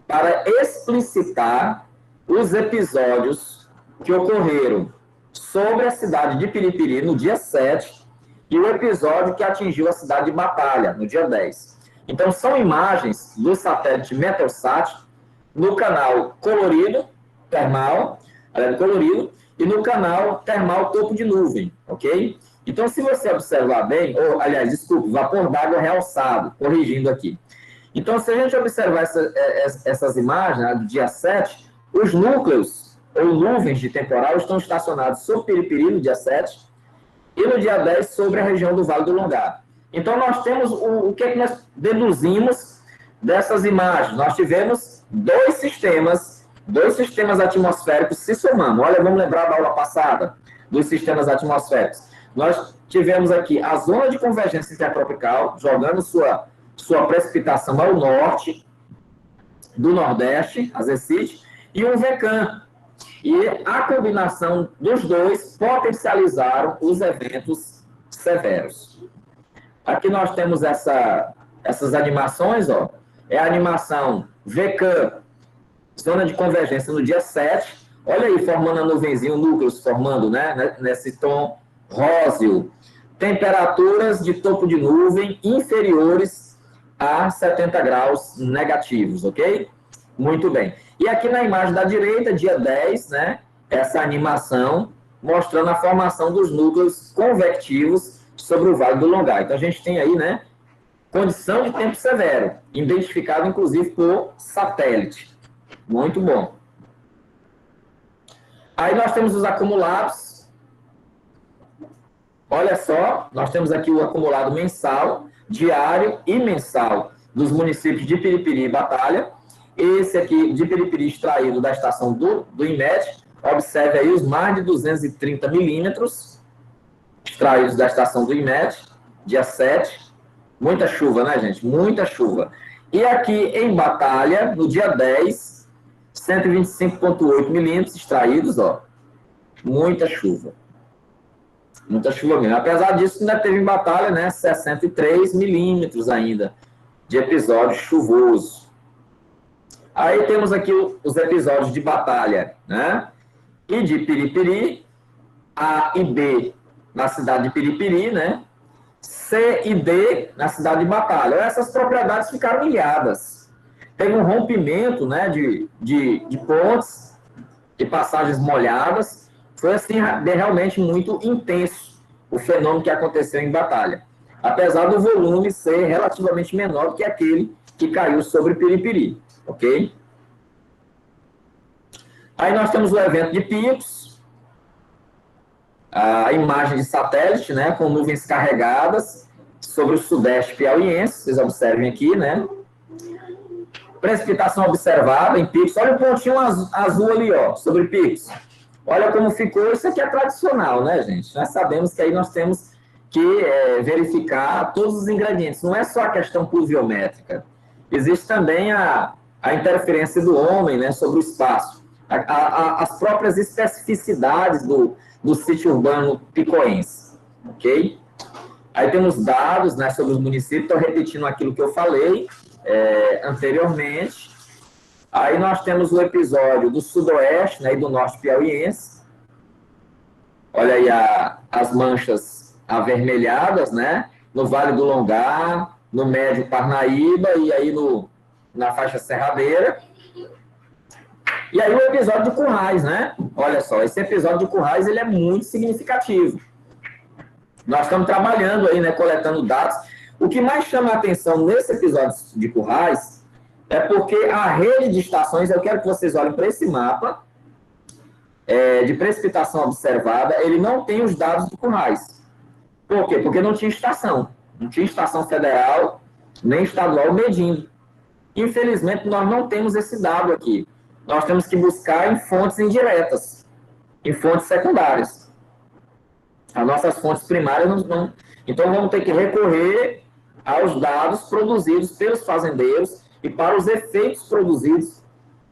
para explicitar os episódios que ocorreram sobre a cidade de Piripiri no dia 7 e o episódio que atingiu a cidade de Batalha no dia 10. Então, são imagens do satélite Meteosat no canal colorido, termal, colorido, e no canal termal topo de nuvem, ok? Então, se você observar bem, ou, aliás, desculpe, vapor d'água realçado, corrigindo aqui. Então, se a gente observar essas imagens, né, do dia 7, os núcleos, ou nuvens de temporal, estão estacionados sobre Piripiri no dia 7, e no dia 10 sobre a região do Vale do Longar. Então, nós temos o que nós deduzimos dessas imagens. Nós tivemos dois sistemas atmosféricos se somando. Olha, vamos lembrar da aula passada dos sistemas atmosféricos. Nós tivemos aqui a zona de convergência intertropical, jogando sua precipitação ao norte, do nordeste, a ZECIT, e um VECAM. E a combinação dos dois potencializaram os eventos severos. Aqui nós temos essas animações, ó. É a animação VECAM, zona de convergência no dia 7. Olha aí, formando a nuvenzinha, núcleos formando, né? Nesse tom róseo. Temperaturas de topo de nuvem inferiores a 70 graus negativos, ok? Muito bem. E aqui na imagem da direita, dia 10, né? Essa animação mostrando a formação dos núcleos convectivos sobre o Vale do Longar. Então, a gente tem aí, né? Condição de tempo severo, identificado, inclusive, por satélite. Muito bom. Aí nós temos os acumulados. Olha só, nós temos aqui o acumulado mensal, diário e mensal dos municípios de Piripiri e Batalha. Esse aqui, de Piripiri, extraído da estação do IMET. Observe aí os mais de 230 milímetros extraídos da estação do IMET, dia 7. Muita chuva, né, gente? Muita chuva. E aqui em Batalha, no dia 10, 125,8 milímetros extraídos, ó. Muita chuva. Muita chuva mesmo. Apesar disso, ainda teve em Batalha, né, 63 milímetros ainda de episódio chuvoso. Aí temos aqui os episódios de Batalha, né? E de Piripiri, A e B na cidade de Piripiri, né? C e D na cidade de Batalha. Essas propriedades ficaram ilhadas. Teve um rompimento, né, de pontes e passagens molhadas. Foi assim realmente muito intenso o fenômeno que aconteceu em Batalha. Apesar do volume ser relativamente menor do que aquele que caiu sobre Piripiri. Ok? Aí nós temos o evento de picos, a imagem de satélite, né, com nuvens carregadas sobre o sudeste piauiense, vocês observem aqui, né? Precipitação observada em picos. Olha o pontinho azul ali, ó, sobre picos. Olha como ficou. Isso aqui é tradicional, né, gente? Nós sabemos que aí nós temos que verificar todos os ingredientes. Não é só a questão pluviométrica. Existe também a interferência do homem, né, sobre o espaço. As próprias especificidades do sítio urbano picoense. Ok? Aí temos dados, né, sobre os municípios. Estou repetindo aquilo que eu falei anteriormente. Aí nós temos o episódio do sudoeste, né, e do norte piauiense. Olha aí as manchas avermelhadas, né? No Vale do Longar, no Médio Parnaíba e aí na faixa serradeira. E aí o episódio de Currais, né? Olha só, esse episódio de Currais, ele é muito significativo. Nós estamos trabalhando aí, né, coletando dados. O que mais chama a atenção nesse episódio de Currais é porque a rede de estações, eu quero que vocês olhem para esse mapa de precipitação observada, ele não tem os dados de Currais. Por quê? Porque não tinha estação. Não tinha estação federal, nem estadual medindo. Infelizmente, nós não temos esse dado aqui. Nós temos que buscar em fontes indiretas, em fontes secundárias. As nossas fontes primárias não. Então, vamos ter que recorrer aos dados produzidos pelos fazendeiros e para os efeitos produzidos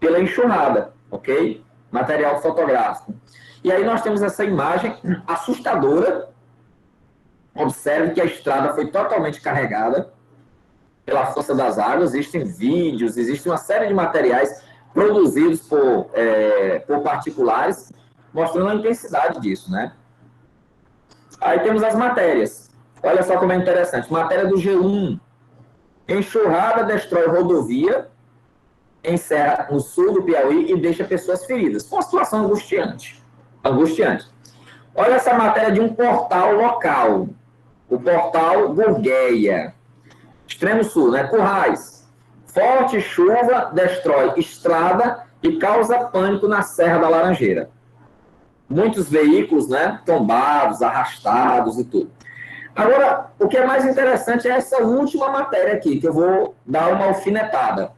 pela enxurrada, ok? Material fotográfico. E aí nós temos essa imagem assustadora. Observe que a estrada foi totalmente carregada pela força das águas. Existem vídeos, existe uma série de materiais produzidos por particulares, mostrando a intensidade disso, né? Aí temos as matérias. Olha só como é interessante. Matéria do G1. Enxurrada destrói rodovia em Serra, no sul do Piauí, e deixa pessoas feridas. Uma situação angustiante. Angustiante. Olha essa matéria de um portal local, o portal Gurgueia, extremo sul, né? Currais. Forte chuva destrói estrada e causa pânico na Serra da Laranjeira. Muitos veículos, né, tombados, arrastados e tudo. Agora, o que é mais interessante é essa última matéria aqui, que eu vou dar uma alfinetada.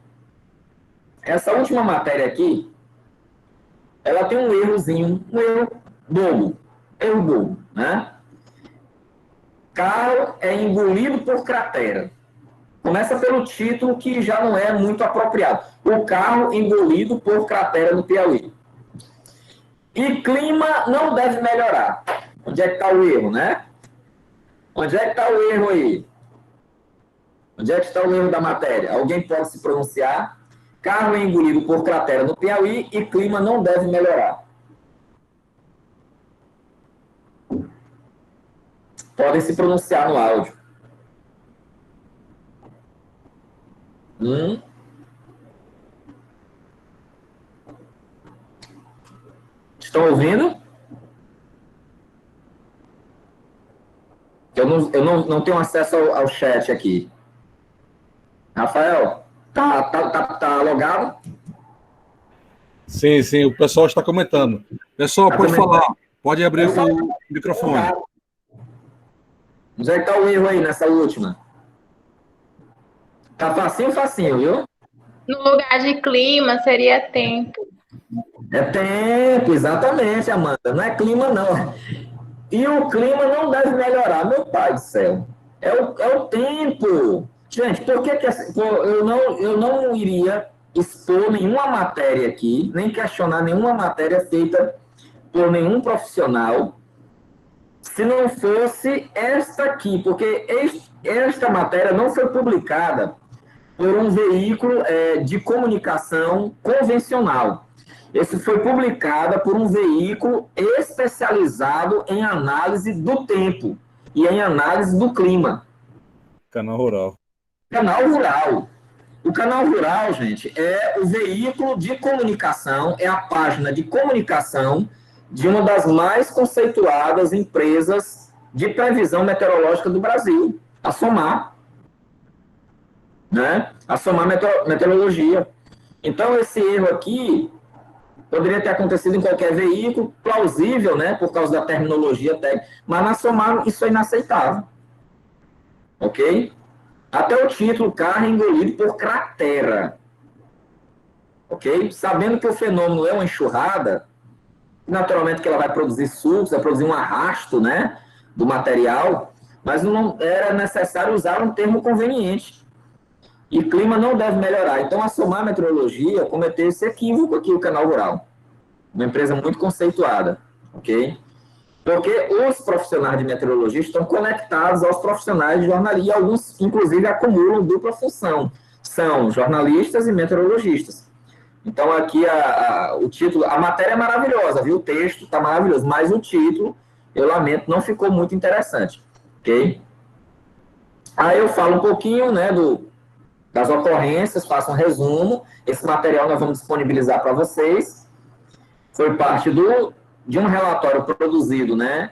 Essa última matéria aqui, ela tem um errozinho, um erro bobo, né? Carro é engolido por cratera. Começa pelo título que já não é muito apropriado. O carro engolido por cratera no Piauí. E clima não deve melhorar. Onde é que está o erro, né? Onde é que está o erro aí? Onde é que está o erro da matéria? Alguém pode se pronunciar? Carro é engolido por cratera no Piauí e clima não deve melhorar. Podem se pronunciar no áudio. Estão ouvindo? Eu não tenho acesso ao chat aqui. Rafael, tá logado? Sim, sim, o pessoal está comentando. Pessoal, pode falar, pode abrir o microfone. Onde é que está o erro aí nessa última? Tá facinho, viu? No lugar de clima, seria tempo. É tempo, exatamente, Amanda. Não é clima, não. E o clima não deve melhorar, meu pai do céu. É o tempo. Gente, por que eu não iria expor nenhuma matéria aqui, nem questionar nenhuma matéria feita por nenhum profissional, se não fosse esta aqui, porque esta matéria não foi publicada por um veículo de comunicação convencional. Esse foi publicada por um veículo especializado em análise do tempo e em análise do clima. Canal Rural. Canal Rural. O Canal Rural, gente, é o veículo de comunicação, é a página de comunicação de uma das mais conceituadas empresas de previsão meteorológica do Brasil, a SOMAR, né? A SOMAR Meteorologia. Então, esse erro aqui poderia ter acontecido em qualquer veículo, plausível, né, por causa da terminologia técnica, mas na SOMAR isso é inaceitável. Ok? Até o título, carro engolido por cratera. Ok? Sabendo que o fenômeno é uma enxurrada, naturalmente que ela vai produzir sulcos, vai produzir um arrasto, né, do material, mas não era necessário usar um termo conveniente. E clima não deve melhorar. Então, a SOMAR Meteorologia cometeu esse equívoco aqui, o Canal Rural. Uma empresa muito conceituada, ok? Porque os profissionais de meteorologia estão conectados aos profissionais de jornalismo, e alguns, inclusive, acumulam dupla função. São jornalistas e meteorologistas. Então, aqui, o título, a matéria é maravilhosa, viu? O texto está maravilhoso, mas o título, eu lamento, não ficou muito interessante, ok? Aí eu falo um pouquinho, né, das ocorrências, faço um resumo. Esse material nós vamos disponibilizar para vocês. Foi parte de um relatório produzido, né,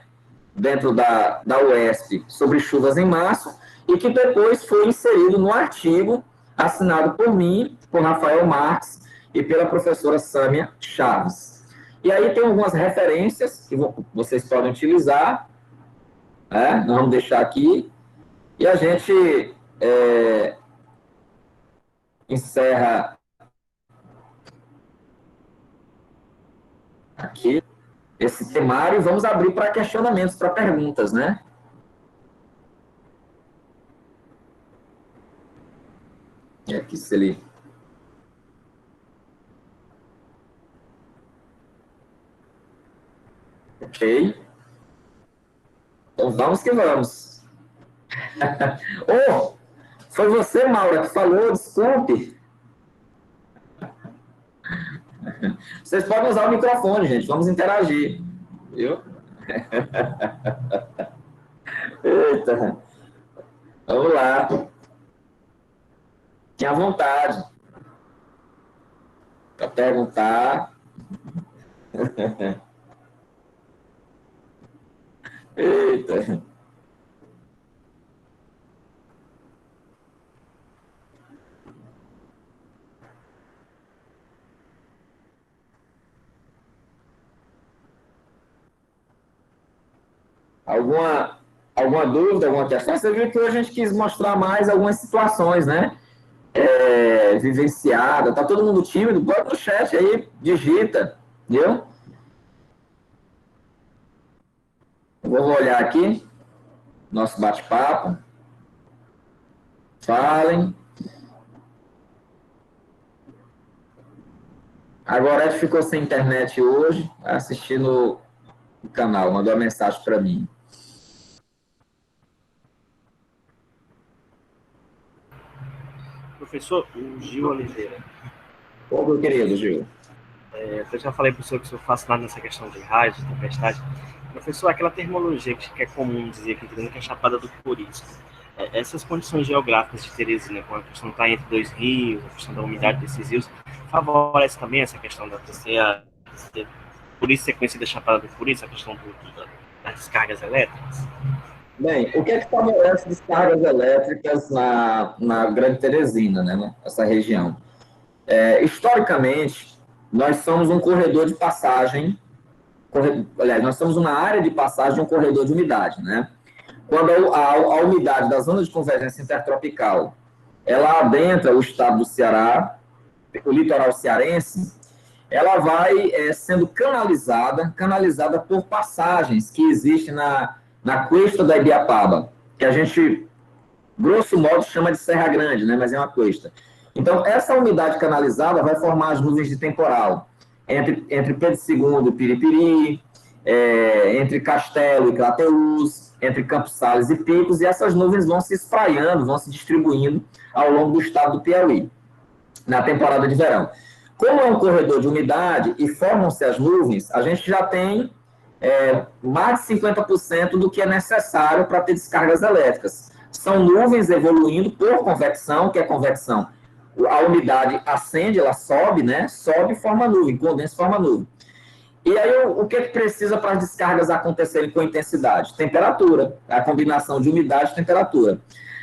dentro da UESP sobre chuvas em março, e que depois foi inserido no artigo assinado por mim, por Rafael Marques e pela professora Sâmia Chaves. E aí tem algumas referências que vocês podem utilizar, né? Nós vamos deixar aqui, e a gente encerra aqui esse temário e vamos abrir para questionamentos, para perguntas, né? E aqui, se ele... Ok. Então vamos que vamos. Oh, foi você, Maura, que falou, desculpe. Vocês podem usar o microfone, gente, vamos interagir. Viu? Eita. Vamos lá. Tenha vontade para perguntar. Eita. Alguma dúvida, alguma questão? Você viu que hoje a gente quis mostrar mais algumas situações, né? Vivenciada. Tá todo mundo tímido? Bota no chat aí, digita, viu? Eu vou olhar aqui, nosso bate-papo. Falem. A Gorete ficou sem internet hoje, assistindo o canal, mandou uma mensagem para mim. Professor, o Gil Oliveira. Ô, meu querido Gil. Eu já falei para o senhor que eu sou fascinado nessa questão de rádio, de tempestade. Professor, aquela termologia que é comum dizer aqui, que é a Chapada do Corisco. Essas condições geográficas de Teresina, com a questão de estar entre dois rios, a questão da umidade desses rios, favorece também essa questão da TCA, por isso ser conhecida Chapada do Corisco, a questão das descargas elétricas? Bem, o que é que favorece descargas elétricas na Grande Teresina, né, essa região? Historicamente, nós somos um corredor de passagem, aliás, nós somos uma área de passagem de um corredor de umidade, né? Quando a umidade da zona de convergência intertropical ela adentra o estado do Ceará, o litoral cearense, ela vai sendo canalizada por passagens que existem na cuesta da Ibiapaba, que a gente, grosso modo, chama de Serra Grande, né? Mas é uma cuesta. Então, essa umidade canalizada vai formar as nuvens de temporal entre Pedro II e Piripiri, entre Castelo e Crateús, entre Campos Sales e Picos, e essas nuvens vão se espraiando, vão se distribuindo ao longo do estado do Piauí, na temporada de verão. Como é um corredor de umidade e formam-se as nuvens, a gente já tem mais de 50% do que é necessário para ter descargas elétricas. São nuvens evoluindo por convecção, que é convecção. A umidade ascende, ela sobe, né? Sobe e forma nuvem, condensa e forma nuvem. E aí, o que precisa para as descargas acontecerem com intensidade? Temperatura, a combinação de umidade e temperatura.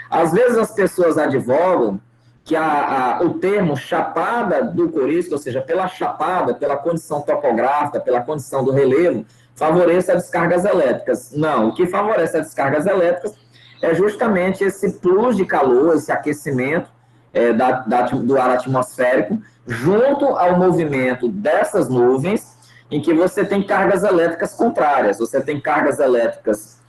Às vezes as pessoas advogam que o termo chapada do Corisco, ou seja, pela chapada, pela condição topográfica, pela condição do relevo, favorece as descargas elétricas. Não, o que favorece as descargas elétricas é justamente esse plus de calor, esse aquecimento do ar atmosférico, junto ao movimento dessas nuvens, em que você tem cargas elétricas contrárias. Você tem cargas elétricas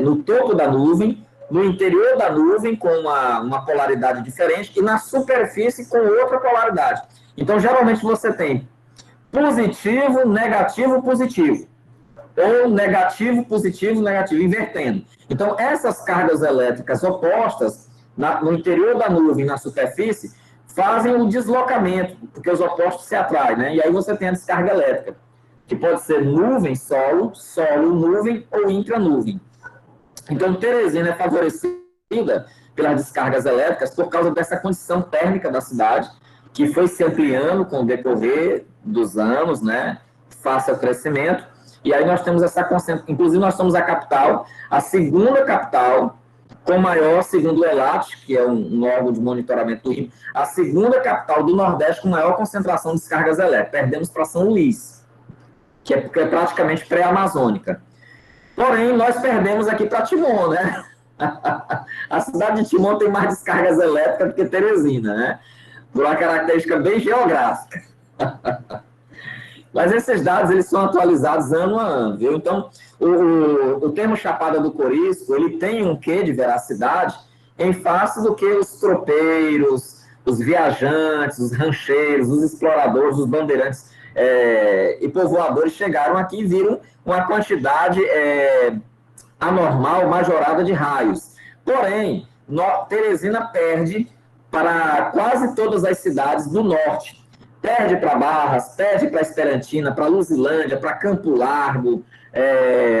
no topo da nuvem, no interior da nuvem com uma polaridade diferente e na superfície com outra polaridade. Então, geralmente você tem positivo, negativo, positivo. Ou negativo, positivo, negativo, invertendo. Então, essas cargas elétricas opostas no interior da nuvem, na superfície, fazem um deslocamento, porque os opostos se atraem, né? E aí você tem a descarga elétrica, que pode ser nuvem, solo, solo, nuvem ou intranuvem. Então, Teresina é favorecida pelas descargas elétricas por causa dessa condição térmica da cidade, que foi se ampliando com o decorrer dos anos, né, face ao crescimento, e aí nós temos essa concentração. Inclusive, nós somos a segunda capital, com maior, segundo o ELAT, que é um órgão de monitoramento do rio, a segunda capital do Nordeste com maior concentração de descargas elétricas. Perdemos para São Luís, que é praticamente pré-amazônica. Porém, nós perdemos aqui para Timon, né? A cidade de Timon tem mais descargas elétricas do que Teresina, né? Por uma característica bem geográfica. Mas esses dados, eles são atualizados ano a ano, viu? Então, o termo Chapada do Corisco, ele tem um quê de veracidade em face do que os tropeiros, os viajantes, os rancheiros, os exploradores, os bandeirantes e povoadores chegaram aqui e viram uma quantidade anormal, majorada de raios. Porém, Teresina perde para quase todas as cidades do norte. Perde para Barras, perde para Esperantina, para Luzilândia, para Campo Largo,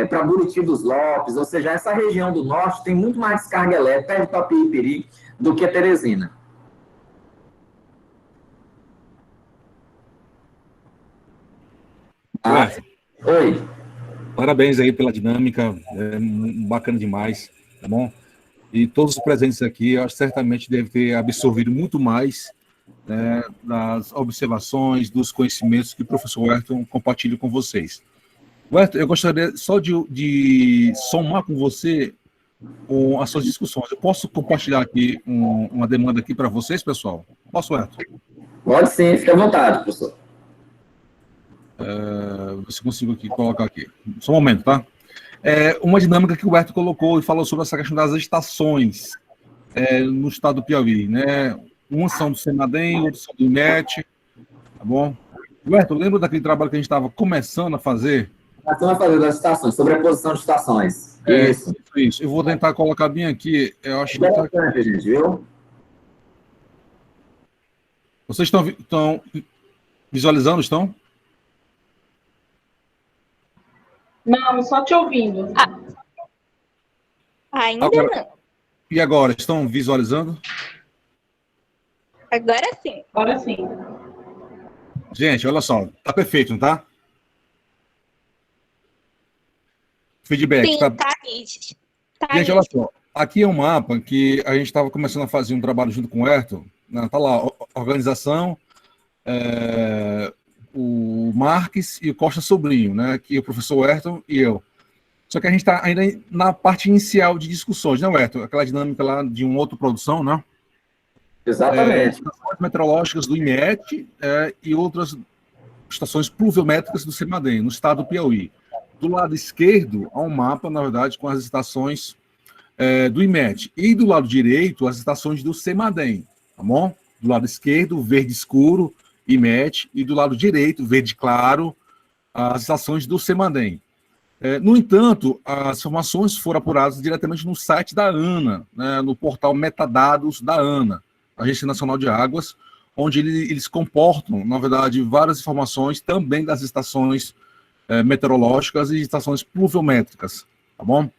para Buriti dos Lopes, ou seja, essa região do norte tem muito mais descarga elétrica, perde para Piripiri do que Teresina. Oi. Parabéns aí pela dinâmica, bacana demais, tá bom? E todos os presentes aqui, eu acho que certamente devem ter absorvido muito mais, né, das observações, dos conhecimentos que o professor Ayrton compartilha com vocês. Ayrton, eu gostaria só de somar com você as suas discussões. Eu posso compartilhar aqui uma demanda aqui para vocês, pessoal? Posso, Ayrton? Pode sim, fique à vontade, professor. Se consigo aqui colocar aqui. Só um momento, tá? Uma dinâmica que o Ayrton colocou e falou sobre essa questão das estações no estado do Piauí, né? Umas são do Semadem, outras são do IMET, tá bom? Ayrton, lembra daquele trabalho que a gente estava começando a fazer? Estamos a fazer das estações, sobreposição de estações. Isso. Eu vou tentar colocar bem aqui. Eu acho que interessante, gente, viu? Vocês estão visualizando, estão? Não, só te ouvindo. Ainda Agora, não. E agora, estão visualizando? Agora sim. Agora sim. Gente, olha só, tá perfeito, não tá? Feedback. Sim, Tá... tá nítido. Gente, olha só, aqui é um mapa que a gente estava começando a fazer um trabalho junto com o Ayrton, né? Tá lá, organização, o Marques e o Costa Sobrinho, né? Que é o professor Ayrton e eu. Só que a gente está ainda na parte inicial de discussões, né, Ayrton? Aquela dinâmica lá de uma outra produção, né? Exatamente. Estações meteorológicas do IMET e outras estações pluviométricas do Semadem, no estado do Piauí. Do lado esquerdo, há um mapa, na verdade, com as estações do IMET. E do lado direito, as estações do Semadem, tá bom? Do lado esquerdo, verde escuro, IMET, e do lado direito, verde claro, as estações do Semadem. No entanto, as informações foram apuradas diretamente no site da ANA, né, no portal Metadados da ANA, Agência Nacional de Águas, onde eles comportam, na verdade, várias informações também das estações meteorológicas e estações pluviométricas, tá bom?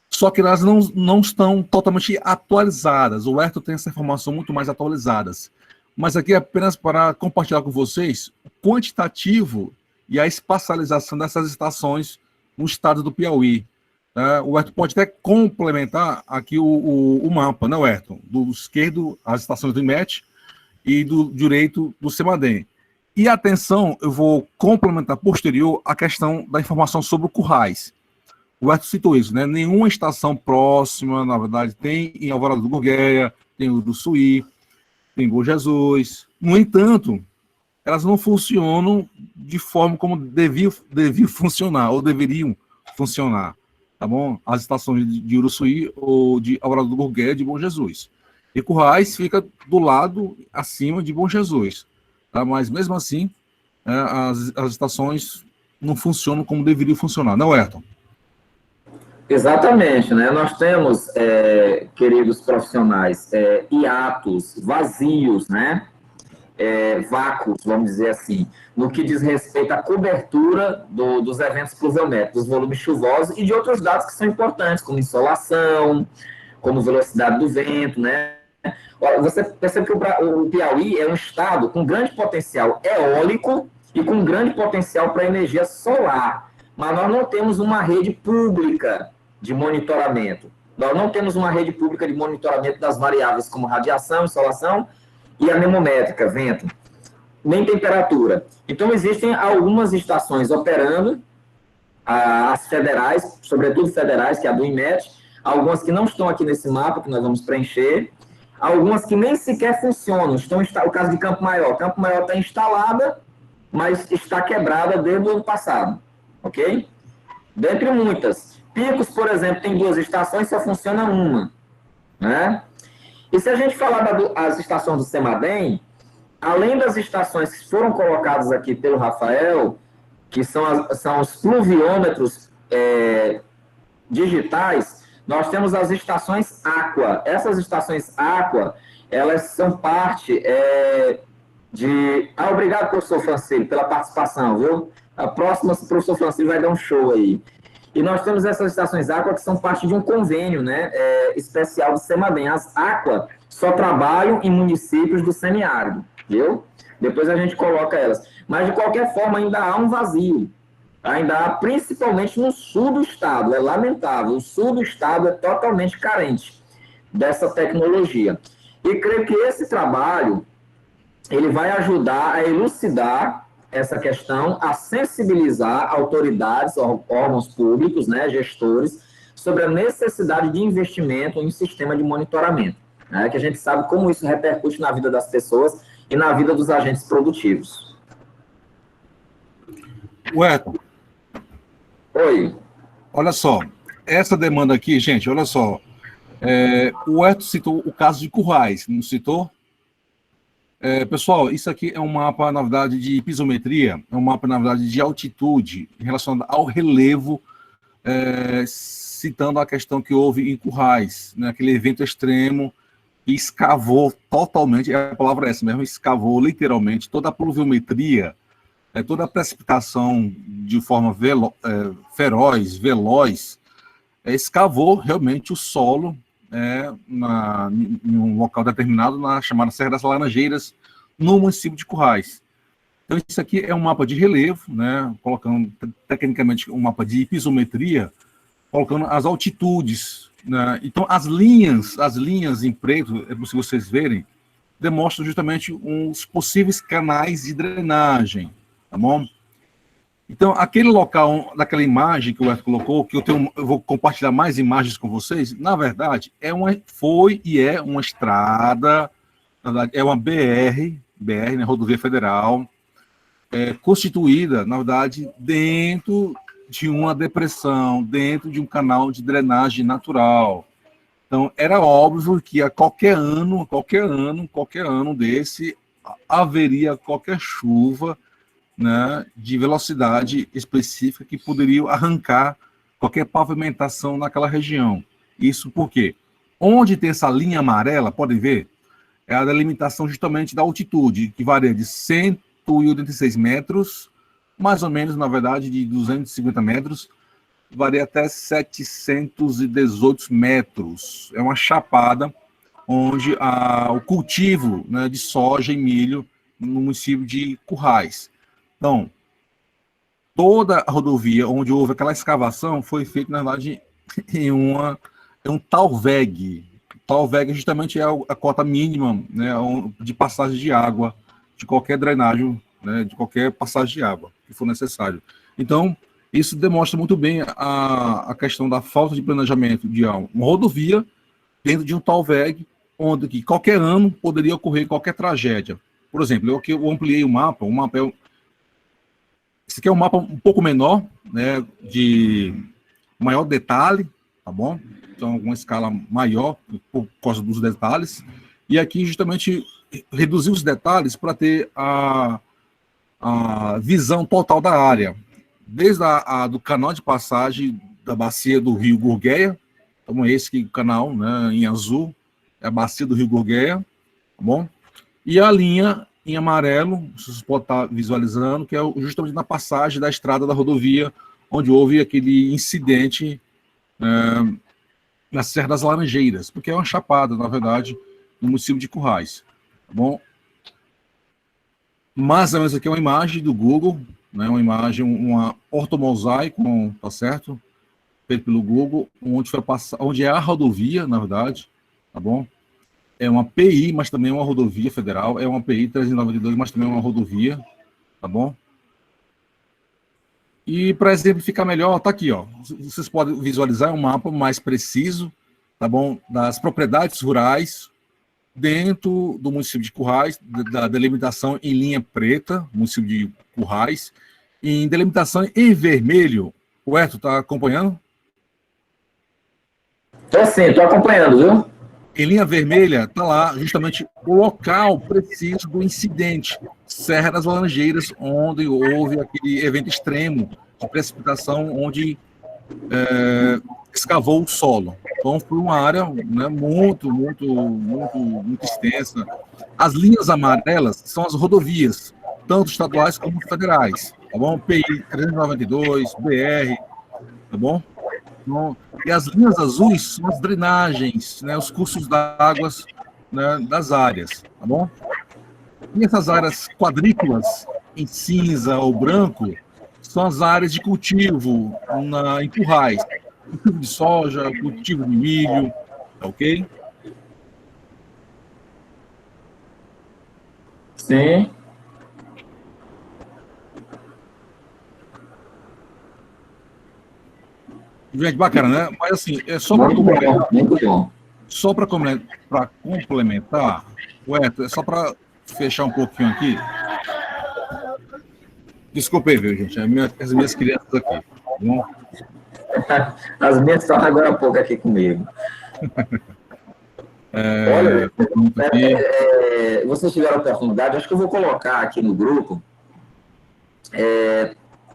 Só que elas não estão totalmente atualizadas. O Ayrton tem essa informação muito mais atualizadas. Mas aqui é apenas para compartilhar com vocês o quantitativo e a espacialização dessas estações no estado do Piauí. O Ayrton pode até complementar aqui o mapa, né, Ayrton? Do esquerdo, as estações do IMET, e do direito, do Semadem. E atenção, eu vou complementar posterior a questão da informação sobre o Currais. O Ayrton citou isso, né? Nenhuma estação próxima, na verdade, tem em Alvorada do Gurgueia, tem o do Suí, tem Bom Jesus. No entanto, elas não funcionam de forma como deviam funcionar, ou deveriam funcionar, tá bom? As estações de Uruçuí ou de Alvorada do Gurgueia de Bom Jesus. E Currais fica do lado acima de Bom Jesus, tá? Mas mesmo assim, as estações não funcionam como deveriam funcionar, não, Ayrton? Exatamente, né? Nós temos, queridos profissionais, hiatos, vazios, né? Vácuos, vamos dizer assim, no que diz respeito à cobertura dos eventos pluviométricos, dos volumes chuvosos e de outros dados que são importantes, como insolação, como velocidade do vento, né? Olha, você percebe que o Piauí é um estado com grande potencial eólico e com grande potencial para energia solar, mas nós não temos uma rede pública de monitoramento. Nós não temos uma rede pública de monitoramento das variáveis como radiação, insolação e anemométrica, vento, nem temperatura. Então, existem algumas estações operando, as federais, sobretudo federais, que é a do IMET, algumas que não estão aqui nesse mapa, que nós vamos preencher, algumas que nem sequer funcionam. O caso de Campo Maior. Campo Maior está instalada, mas está quebrada desde o ano passado, ok? Dentre muitas. Picos, por exemplo, tem 2 estações, só funciona uma, né? E se a gente falar das estações do Semadem, além das estações que foram colocadas aqui pelo Rafael, que são os pluviômetros digitais, nós temos as estações Aqua. Essas estações Aqua, elas são parte de... obrigado, professor Francilio, pela participação, viu? A próxima, o professor Francilio vai dar um show aí. E nós temos essas estações Aqua que são parte de um convênio, né, especial do Semadem. As Aqua só trabalham em municípios do semiárido, viu? Depois a gente coloca elas. Mas, de qualquer forma, ainda há um vazio. Ainda há, principalmente no sul do estado, é lamentável, o sul do estado é totalmente carente dessa tecnologia. E creio que esse trabalho, ele vai ajudar a elucidar essa questão, a sensibilizar autoridades, órgãos públicos, né, gestores, sobre a necessidade de investimento em sistema de monitoramento, né, que a gente sabe como isso repercute na vida das pessoas e na vida dos agentes produtivos. Wellington, Oi. olha só, essa demanda aqui, gente, olha só, o Wellington citou o caso de Currais, não citou? Pessoal, isso aqui é um mapa, na verdade, de pisometria, é um mapa, na verdade, de altitude relacionado ao relevo, citando a questão que houve em Currais, né, aquele evento extremo que escavou totalmente, a palavra é essa mesmo, escavou literalmente toda a pluviometria, toda a precipitação de forma feroz, veloz, escavou realmente o solo em um local determinado, na chamada Serra das Laranjeiras, no município de Currais. Então, isso aqui é um mapa de relevo, né, colocando tecnicamente um mapa de pisometria, colocando as altitudes, né? Então, as linhas em preto, se vocês verem, demonstram justamente os possíveis canais de drenagem, tá bom? Então, aquele local, daquela imagem que o Wellington colocou, que eu vou compartilhar mais imagens com vocês, na verdade, foi e é uma estrada, na verdade, é uma BR, né, Rodovia Federal, constituída, na verdade, dentro de uma depressão, dentro de um canal de drenagem natural. Então, era óbvio que a qualquer ano desse, haveria qualquer chuva, né, de velocidade específica que poderia arrancar qualquer pavimentação naquela região. Isso porque, onde tem essa linha amarela, podem ver, é a delimitação justamente da altitude, que varia de 186 metros, mais ou menos, na verdade, de 250 metros, varia até 718 metros. É uma chapada onde o cultivo, né, de soja e milho no município de Currais. Então, toda a rodovia onde houve aquela escavação foi feita, na verdade, em um talveg. Talveg justamente é a cota mínima, né, de passagem de água, de qualquer drenagem, né, de qualquer passagem de água que for necessário. Então, isso demonstra muito bem a questão da falta de planejamento de uma rodovia dentro de um talveg, onde que qualquer ano poderia ocorrer qualquer tragédia. Por exemplo, eu ampliei o mapa esse aqui é um mapa um pouco menor, né, de maior detalhe, tá bom? Então, uma escala maior por causa dos detalhes. E aqui, justamente, reduzir os detalhes para ter a visão total da área. Desde do canal de passagem da bacia do Rio Gurgueia, então esse aqui, o canal, né, em azul, é a bacia do Rio Gurgueia, tá bom? E a linha em amarelo, vocês podem estar visualizando, que é justamente na passagem da estrada da rodovia, onde houve aquele incidente na Serra das Laranjeiras, porque é uma chapada, na verdade, no município de Currais. Tá bom? Mas essa aqui é uma imagem do Google, né, uma imagem, uma ortomosaico, tá certo? Feito pelo Google, onde é a rodovia, na verdade, tá bom? É uma PI, mas também é uma rodovia federal. É uma PI 392, mas também é uma rodovia. Tá bom? E para exemplificar melhor, tá aqui, ó. Vocês podem visualizar um mapa mais preciso, tá bom? Das propriedades rurais dentro do município de Currais, da delimitação em linha preta, município de Currais, e em delimitação em vermelho. O Wellington tá acompanhando? Tô sim, tô acompanhando, viu? Em linha vermelha, está lá justamente o local preciso do incidente, Serra das Laranjeiras, onde houve aquele evento extremo de precipitação, onde escavou o solo. Então, foi uma área, né, muito extensa. As linhas amarelas são as rodovias, tanto estaduais como federais, tá bom? PI 392, BR, tá bom? E as linhas azuis são as drenagens, né, os cursos d'água, né, das áreas, tá bom? E essas áreas quadrículas, em cinza ou branco, são as áreas de cultivo em currais. Cultivo de soja, cultivo de milho, tá ok? Sim. Gente, bacana, né? Mas assim, é só para Muito bom, muito bom. só para complementar, Weto, é só para fechar um pouquinho aqui. Desculpa aí, viu, gente? As minhas crianças aqui. Tá bom? As minhas estão agora há pouco aqui comigo. Olha, vocês tiveram a oportunidade, acho que eu vou colocar aqui no grupo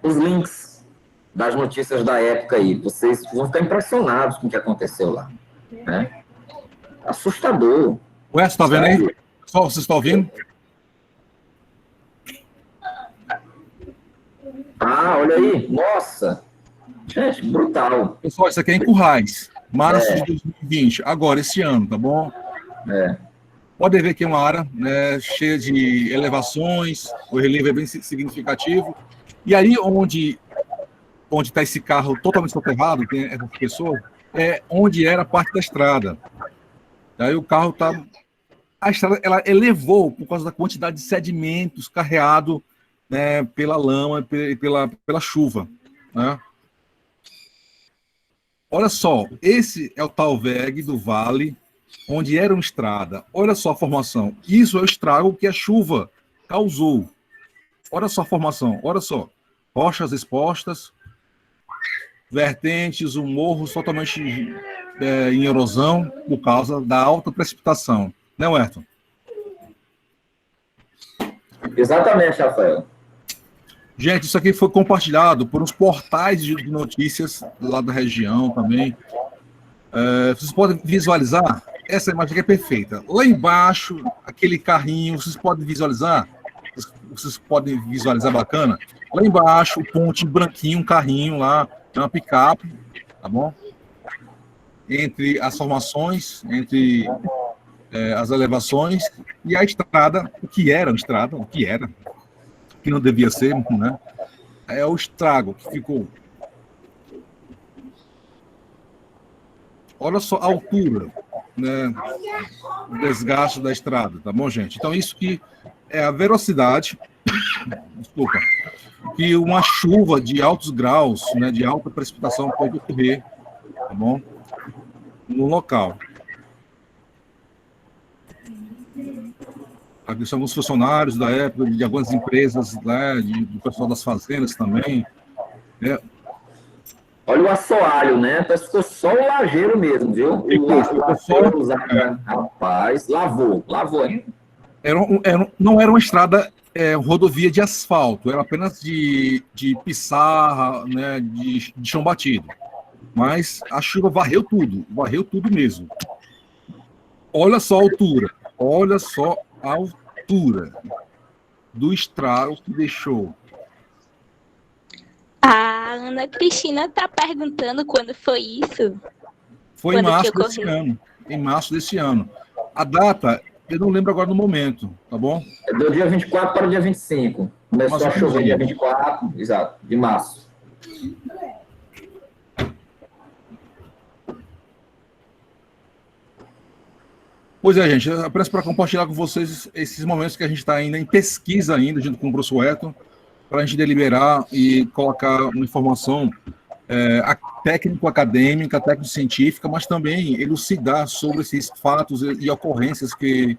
os links das notícias da época aí. Vocês vão ficar impressionados com o que aconteceu lá. Né? Assustador. Ué, você tá vendo aí? Só vocês estão ouvindo? Ah, olha aí. Nossa. Gente, brutal. Pessoal, isso aqui é em Currais. Março de 2020. Agora, esse ano, tá bom? Pode ver que é uma área, né, cheia de elevações, o relevo é bem significativo. E aí, onde está esse carro totalmente soterrado, tem essa pessoa, é onde era a parte da estrada. Aí o carro está... A estrada, ela elevou por causa da quantidade de sedimentos carreado, né, pela lama e pela chuva, né? Olha só, esse é o tal VEG do Vale, onde era uma estrada. Olha só a formação. Isso é o estrago que a chuva causou. Olha só a formação, olha só. Rochas expostas, vertentes, um morro totalmente em erosão por causa da alta precipitação. Né, Werton? Exatamente, Rafael. Gente, isso aqui foi compartilhado por uns portais de notícias lá da região também. Vocês podem visualizar, essa imagem aqui é perfeita. Lá embaixo, aquele carrinho, vocês podem visualizar? Vocês podem visualizar bacana? Lá embaixo, o ponte branquinho, um carrinho lá, é uma picape, tá bom? Entre as formações, entre as elevações e a estrada, o que era, que não devia ser, né? É o estrago que ficou. Olha só a altura, né? O desgaste da estrada, tá bom, gente? Então, isso que é a velocidade, desculpa, que uma chuva de altos graus, né, de alta precipitação pode ocorrer, tá bom? No local. Aqui são alguns funcionários da época, de algumas empresas, né, do pessoal das fazendas também. Né? Olha o assoalho, né? Parece que ficou só o lajeiro mesmo, viu? Rapaz, lavou ainda. Não era uma estrada, rodovia de asfalto, era apenas de pissarra, né, de chão batido. Mas a chuva varreu tudo mesmo. Olha só a altura, do estrago que deixou. A Ana Cristina está perguntando quando foi isso. Foi em março desse ano. A data, eu não lembro agora no momento, tá bom? É do dia 24 para o dia 25. Começou a chover dia 24, exato, de março. Pois é, gente, eu peço para compartilhar com vocês esses momentos que a gente está ainda em pesquisa ainda, junto com o professor Werton, para a gente deliberar e colocar uma informação técnico-acadêmica, técnico-científica, mas também elucidar sobre esses fatos e ocorrências que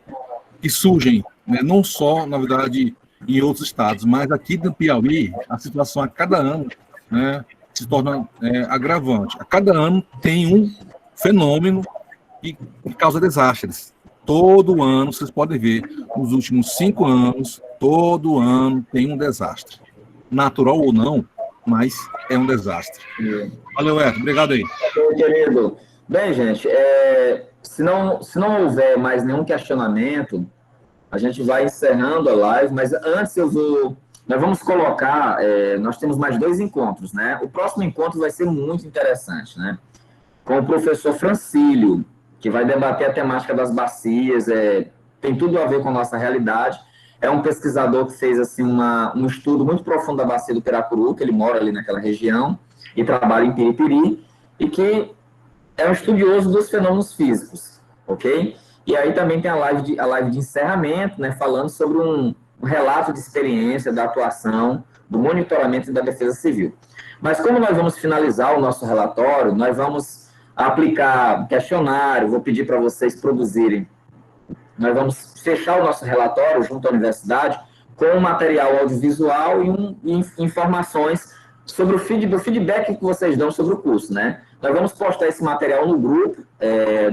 surgem, né, não só, na verdade, em outros estados, mas aqui no Piauí, a situação a cada ano, né, se torna agravante. A cada ano tem um fenômeno que causa desastres. Todo ano, vocês podem ver, nos últimos 5 anos, todo ano tem um desastre. Natural ou não, mas é um desastre. Valeu, Edson. Obrigado aí. Querido. Bem, gente, se não houver mais nenhum questionamento, a gente vai encerrando a live, mas antes nós vamos colocar, nós temos mais 2 encontros, né? O próximo encontro vai ser muito interessante, né? Com o professor Francílio, que vai debater a temática das bacias, tem tudo a ver com a nossa realidade. é um pesquisador que fez assim, um estudo muito profundo da bacia do Piracuru, que ele mora ali naquela região, e trabalha em Piripiri, e que é um estudioso dos fenômenos físicos, ok? E aí também tem a live de encerramento, né, falando sobre um relato de experiência da atuação, do monitoramento e da defesa civil. Mas como nós vamos finalizar o nosso relatório, nós vamos aplicar questionário, vou pedir para vocês produzirem, nós vamos fechar o nosso relatório junto à universidade com um material audiovisual e informações sobre o feedback que vocês dão sobre o curso, né? Nós vamos postar esse material no grupo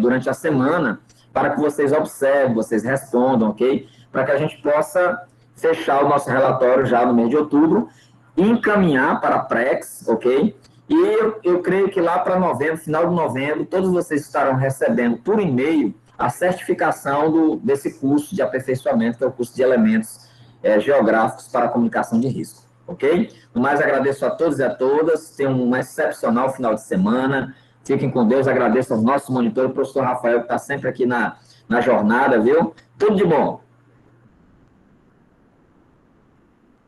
durante a semana para que vocês observem, vocês respondam, ok? Para que a gente possa fechar o nosso relatório já no mês de outubro e encaminhar para a Prex, ok? E eu creio que lá para novembro, final de novembro, todos vocês estarão recebendo por e-mail a certificação desse curso de aperfeiçoamento, que é o curso de elementos geográficos para a comunicação de risco, ok? No mais, agradeço a todos e a todas, tenham um excepcional final de semana, fiquem com Deus, agradeço ao nosso monitor, o professor Rafael, que está sempre aqui na jornada, viu? Tudo de bom!